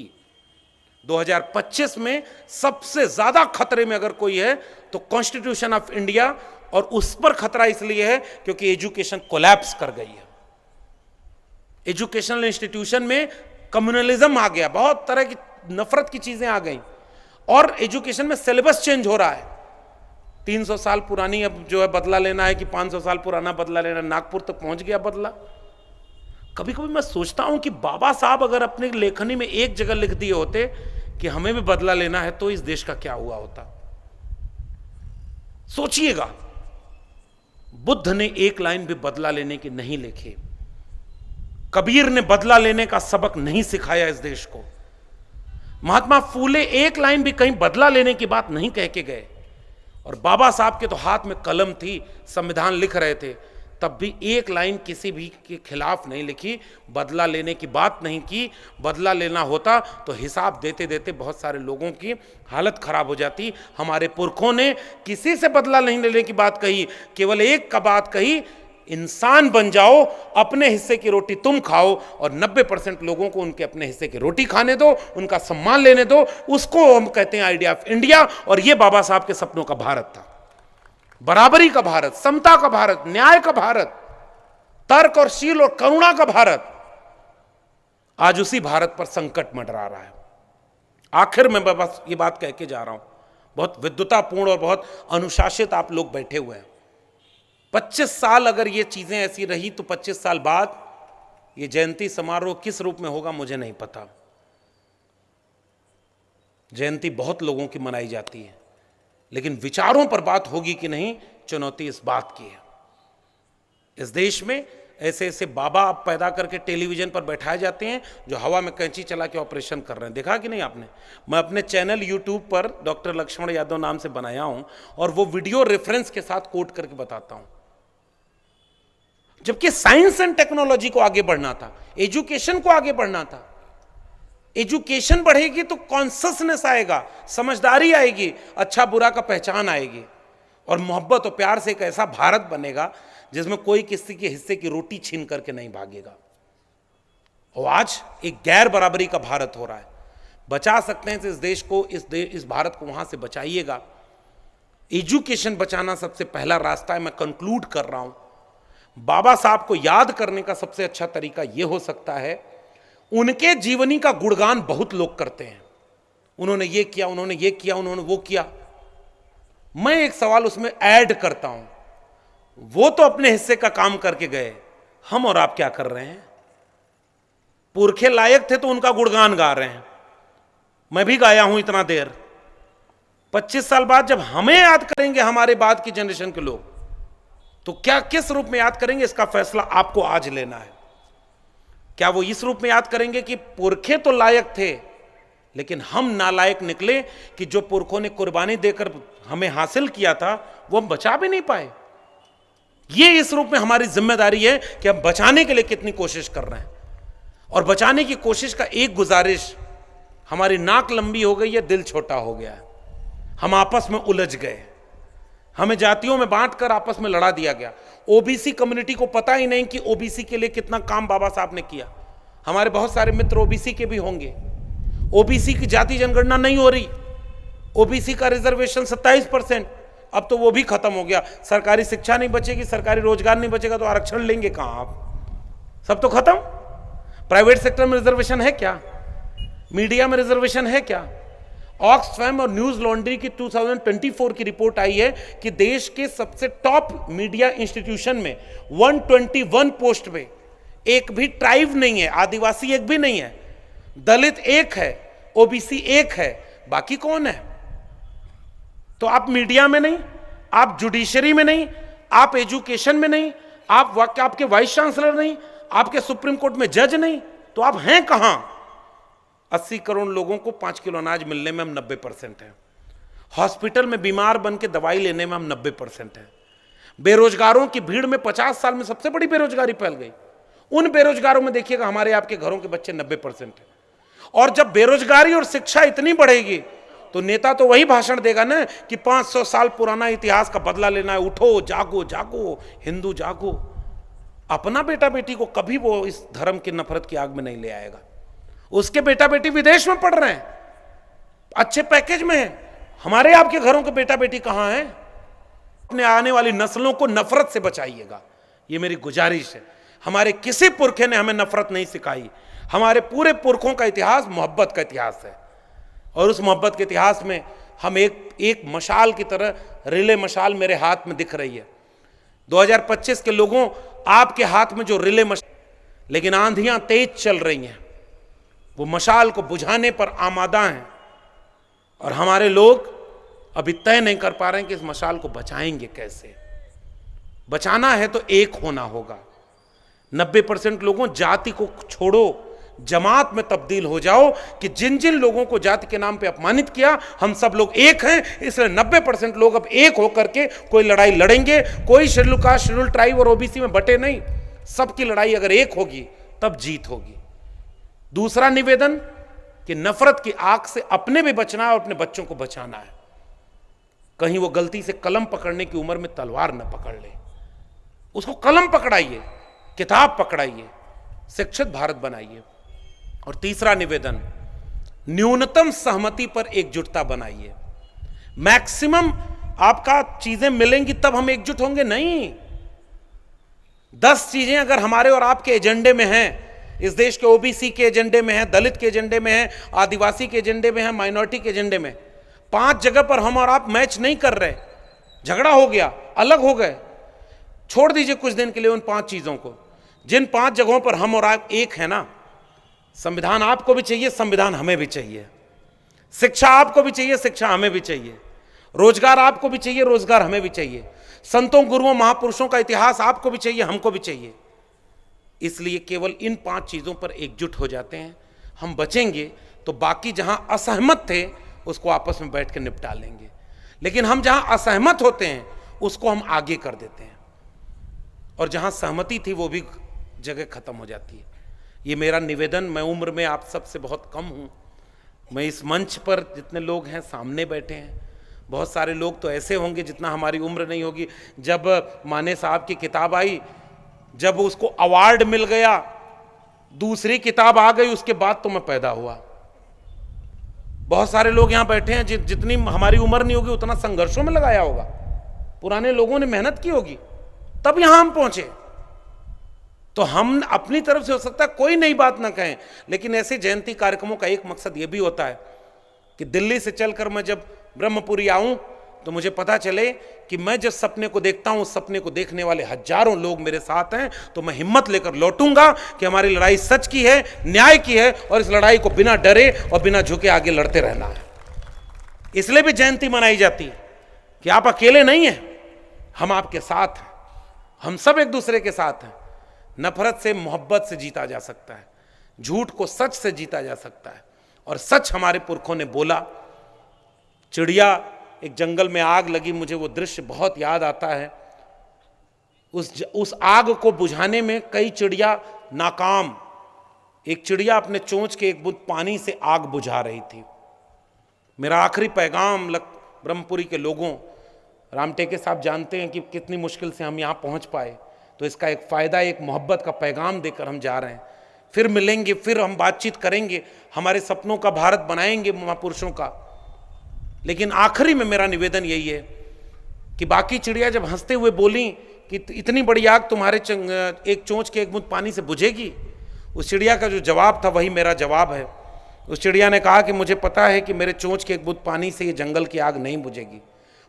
2025 में सबसे ज्यादा खतरे में अगर कोई है तो कॉन्स्टिट्यूशन ऑफ इंडिया, और उस पर खतरा इसलिए है क्योंकि एजुकेशन कोलैप्स कर गई है। एजुकेशनल इंस्टीट्यूशन में कम्युनलिज्म आ गया, बहुत तरह की नफरत की चीजें आ गई, और एजुकेशन में सिलेबस चेंज हो रहा है। 300 साल पुरानी अब जो है बदला लेना है कि 500 साल पुराना बदला लेना, नागपुर तक पहुंच गया बदला। कभी कभी मैं सोचता हूं कि बाबा साहब अगर अपनी लेखनी में एक जगह लिख दिए होते कि हमें भी बदला लेना है तो इस देश का क्या हुआ होता। सोचिएगा, बुद्ध ने एक लाइन भी बदला लेने की नहीं लिखी, कबीर ने बदला लेने का सबक नहीं सिखाया इस देश को, महात्मा फूले एक लाइन भी कहीं बदला लेने की बात नहीं कह के गए। और बाबा साहब के तो हाथ में कलम थी, संविधान लिख रहे थे, तब भी एक लाइन किसी भी के खिलाफ नहीं लिखी, बदला लेने की बात नहीं की। बदला लेना होता तो हिसाब देते देते बहुत सारे लोगों की हालत खराब हो जाती। हमारे पुरखों ने किसी से बदला नहीं लेने की बात कही, केवल एक का बात कही, इंसान बन जाओ, अपने हिस्से की रोटी तुम खाओ और 90% लोगों को उनके अपने हिस्से की रोटी खाने दो, उनका सम्मान लेने दो। उसको हम कहते हैं आइडिया ऑफ इंडिया। और ये बाबा साहब के सपनों का भारत था, बराबरी का भारत, समता का भारत, न्याय का भारत, तर्क और शील और करुणा का भारत। आज उसी भारत पर संकट मंडरा रहा है। आखिर में मैं बस ये बात कह के जा रहा हूं, बहुत विद्वतापूर्ण और बहुत अनुशासित आप लोग बैठे हुए हैं। 25 साल अगर ये चीजें ऐसी रही तो 25 साल बाद ये जयंती समारोह किस रूप में होगा मुझे नहीं पता। जयंती बहुत लोगों की मनाई जाती है, लेकिन विचारों पर बात होगी कि नहीं, चुनौती इस बात की है। इस देश में ऐसे ऐसे बाबा आप पैदा करके टेलीविजन पर बैठाए जाते हैं जो हवा में कैंची चला के ऑपरेशन कर रहे हैं। देखा कि नहीं आपने? मैं अपने चैनल यूट्यूब पर डॉक्टर लक्ष्मण यादव नाम से बनाया हूं, और वो वीडियो रेफरेंस के साथ कोट करके बताता हूं। जबकि साइंस एंड टेक्नोलॉजी को आगे बढ़ना था, एजुकेशन को आगे बढ़ना था। एजुकेशन बढ़ेगी तो कॉन्शियसनेस आएगा, समझदारी आएगी, अच्छा बुरा का पहचान आएगी, और मोहब्बत और प्यार से एक ऐसा भारत बनेगा जिसमें कोई किसी के हिस्से की रोटी छीन करके नहीं भागेगा। और आज एक गैर बराबरी का भारत हो रहा है। बचा सकते हैं तो इस देश को, इस भारत को वहां से बचाइएगा। एजुकेशन बचाना सबसे पहला रास्ता है। मैं कंक्लूड कर रहा हूं, बाबा साहब को याद करने का सबसे अच्छा तरीका यह हो सकता है, उनके जीवनी का गुणगान बहुत लोग करते हैं, उन्होंने ये किया, उन्होंने ये किया, उन्होंने वो किया। मैं एक सवाल उसमें ऐड करता हूं, वो तो अपने हिस्से का काम करके गए, हम और आप क्या कर रहे हैं? पुरखे लायक थे तो उनका गुणगान गा रहे हैं, मैं भी गाया हूं इतना देर। 25 साल बाद जब हमें याद करेंगे हमारे बाद की जनरेशन के लोग, तो क्या किस रूप में याद करेंगे, इसका फैसला आपको आज लेना है। क्या वो इस रूप में याद करेंगे कि पुरखे तो लायक थे लेकिन हम नालायक निकले कि जो पुरखों ने कुर्बानी देकर हमें हासिल किया था वो हम बचा भी नहीं पाए? ये इस रूप में हमारी जिम्मेदारी है कि हम बचाने के लिए कितनी कोशिश कर रहे हैं। और बचाने की कोशिश का एक गुजारिश, हमारी नाक लंबी हो गई है, दिल छोटा हो गया है, हम आपस में उलझ गए, हमें जातियों में बांटकर आपस में लड़ा दिया गया। ओबीसी कम्युनिटी को पता ही नहीं कि ओबीसी के लिए कितना काम बाबा साहब ने किया। हमारे बहुत सारे मित्र ओबीसी के भी होंगे। ओबीसी की जाति जनगणना नहीं हो रही, ओबीसी का रिजर्वेशन 27%, अब तो वो भी खत्म हो गया। सरकारी शिक्षा नहीं बचेगी, सरकारी रोजगार नहीं बचेगा तो आरक्षण लेंगे कहां आप? सब तो खत्म। प्राइवेट सेक्टर में रिजर्वेशन है क्या? मीडिया में रिजर्वेशन है क्या? ऑक्सफैम और न्यूज लॉन्ड्री की 2024 की रिपोर्ट आई है कि देश के सबसे टॉप मीडिया इंस्टीट्यूशन में 121 पोस्ट पे एक भी ट्राइब नहीं है, आदिवासी एक भी नहीं है, दलित एक है, ओबीसी एक है, बाकी कौन है? तो आप मीडिया में नहीं, आप जुडिशरी में नहीं, आप एजुकेशन में नहीं, आपके वाइस चांसलर नहीं, आपके सुप्रीम कोर्ट में जज नहीं, तो आप हैं कहां? 80 करोड़ लोगों को 5 किलो अनाज मिलने में हम 90% हैं। हॉस्पिटल में बीमार बन के दवाई लेने में हम 90% हैं। बेरोजगारों की भीड़ में 50 साल में सबसे बड़ी बेरोजगारी फैल गई। उन बेरोजगारों में देखिएगा हमारे आपके घरों के बच्चे 90% हैं। और जब बेरोजगारी और शिक्षा इतनी बढ़ेगी तो नेता तो वही भाषण देगा ना कि 500 साल पुराना इतिहास का बदला लेना है, उठो जागो जागो हिंदू जागो। अपना बेटा बेटी को कभी वो इस धर्म की नफरत की आग में नहीं ले आएगा। उसके बेटा बेटी विदेश में पढ़ रहे हैं, अच्छे पैकेज में है, हमारे आपके घरों के बेटा बेटी कहां हैं? अपने आने वाली नस्लों को नफरत से बचाइएगा, ये मेरी गुजारिश है। हमारे किसी पुरखे ने हमें नफरत नहीं सिखाई। हमारे पूरे पुरखों का इतिहास मोहब्बत का इतिहास है, और उस मोहब्बत के इतिहास में हम एक मशाल की तरह, रिले मशाल मेरे हाथ में दिख रही है। 2025 के लोगों, आपके हाथ में जो रिले मशाल, लेकिन आंधियां तेज चल रही हैं, वो मशाल को बुझाने पर आमादा हैं, और हमारे लोग अभी तय नहीं कर पा रहे हैं कि इस मशाल को बचाएंगे कैसे। बचाना है तो एक होना होगा। 90% लोगों, जाति को छोड़ो, जमात में तब्दील हो जाओ कि जिन जिन लोगों को जाति के नाम पे अपमानित किया, हम सब लोग एक हैं, इसलिए 90% लोग अब एक होकर के कोई लड़ाई लड़ेंगे। कोई शेड्यूल कास्ट, शेड्यूल ट्राइब और ओबीसी में बटे नहीं, सबकी लड़ाई अगर एक होगी तब जीत होगी। दूसरा निवेदन कि नफरत की आग से अपने भी बचना है और अपने बच्चों को बचाना है। कहीं वो गलती से कलम पकड़ने की उम्र में तलवार न पकड़ ले, उसको कलम पकड़ाइए, किताब पकड़ाइए, शिक्षित भारत बनाइए। और तीसरा निवेदन, न्यूनतम सहमति पर एकजुटता बनाइए। मैक्सिमम आपका चीजें मिलेंगी तब हम एकजुट होंगे, नहीं। 10 चीजें अगर हमारे और आपके एजेंडे में हैं, इस देश के ओबीसी के एजेंडे में है, दलित के एजेंडे में है, आदिवासी के एजेंडे में है, माइनॉरिटी के एजेंडे में, 5 जगह पर हम और आप मैच नहीं कर रहे, झगड़ा हो गया, अलग हो गए, छोड़ दीजिए कुछ दिन के लिए उन 5 चीजों को। जिन 5 जगहों पर हम और आप एक है ना, संविधान आपको भी चाहिए, संविधान हमें भी चाहिए, शिक्षा आपको भी चाहिए, शिक्षा हमें भी चाहिए, रोजगार आपको भी चाहिए, रोजगार हमें भी चाहिए, संतों गुरुओं महापुरुषों का इतिहास आपको भी चाहिए, हमको भी चाहिए। इसलिए केवल इन 5 चीजों पर एकजुट हो जाते हैं, हम बचेंगे तो बाकी जहां असहमत थे उसको आपस में बैठ के निपटा लेंगे। लेकिन हम जहां असहमत होते हैं उसको हम आगे कर देते हैं, और जहां सहमति थी वो भी जगह खत्म हो जाती है। ये मेरा निवेदन। मैं उम्र में आप सबसे बहुत कम हूं। मैं इस मंच पर जितने लोग हैं, सामने बैठे हैं, बहुत सारे लोग तो ऐसे होंगे जितना हमारी उम्र नहीं होगी। जब माने साहब की किताब आई, जब उसको अवार्ड मिल गया, दूसरी किताब आ गई, उसके बाद तो मैं पैदा हुआ। बहुत सारे लोग यहां बैठे हैं जितनी हमारी उम्र नहीं होगी उतना संघर्षों में लगाया होगा, पुराने लोगों ने मेहनत की होगी, तब यहां हम पहुंचे। तो हम अपनी तरफ से हो सकता है कोई नई बात ना कहें, लेकिन ऐसे जयंती कार्यक्रमों का एक मकसद यह भी होता है कि दिल्ली से चलकर मैं जब ब्रह्मपुरी आऊं तो मुझे पता चले कि मैं जिस सपने को देखता हूं उस सपने को देखने वाले हजारों लोग मेरे साथ हैं। तो मैं हिम्मत लेकर लौटूंगा कि हमारी लड़ाई सच की है, न्याय की है, और इस लड़ाई को बिना डरे और बिना झुके आगे लड़ते रहना है। इसलिए भी जयंती मनाई जाती है कि आप अकेले नहीं हैं, हम आपके साथ हैं, हम सब एक दूसरे के साथ हैं। नफरत से मोहब्बत से जीता जा सकता है, झूठ को सच से जीता जा सकता है। और सच हमारे पुरखों ने बोला। चिड़िया, एक जंगल में आग लगी, मुझे वो दृश्य बहुत याद आता है। उस आग को बुझाने में कई चिड़िया नाकाम। एक चिड़िया अपने चोंच के एक बूंद पानी से आग बुझा रही थी। मेरा आखिरी पैगाम ब्रह्मपुरी के लोगों, रामटेके साहब जानते हैं कि कितनी मुश्किल से हम यहाँ पहुँच पाए, तो इसका एक फ़ायदा, एक मोहब्बत का पैगाम देकर हम जा रहे हैं। फिर मिलेंगे, फिर हम बातचीत करेंगे, हमारे सपनों का भारत बनाएंगे महापुरुषों का। लेकिन आखिरी में मेरा निवेदन यही है कि बाकी चिड़िया जब हंसते हुए बोली कि इतनी बड़ी आग तुम्हारे एक चोंच के एक बूंद पानी से बुझेगी, उस चिड़िया का जो जवाब था वही मेरा जवाब है। उस चिड़िया ने कहा कि मुझे पता है कि मेरे चोंच के एक बूंद पानी से ये जंगल की आग नहीं बुझेगी,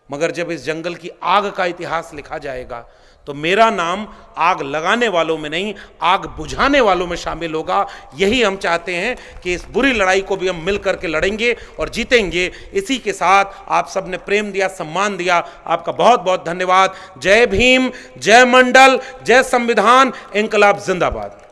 मगर जब इस जंगल की आग का इतिहास लिखा जाएगा तो मेरा नाम आग लगाने वालों में नहीं, आग बुझाने वालों में शामिल होगा। यही हम चाहते हैं कि इस बुरी लड़ाई को भी हम मिल करके लड़ेंगे और जीतेंगे। इसी के साथ आप सबने प्रेम दिया, सम्मान दिया, आपका बहुत बहुत धन्यवाद। जय भीम, जय मंडल, जय संविधान, इंकलाब जिंदाबाद।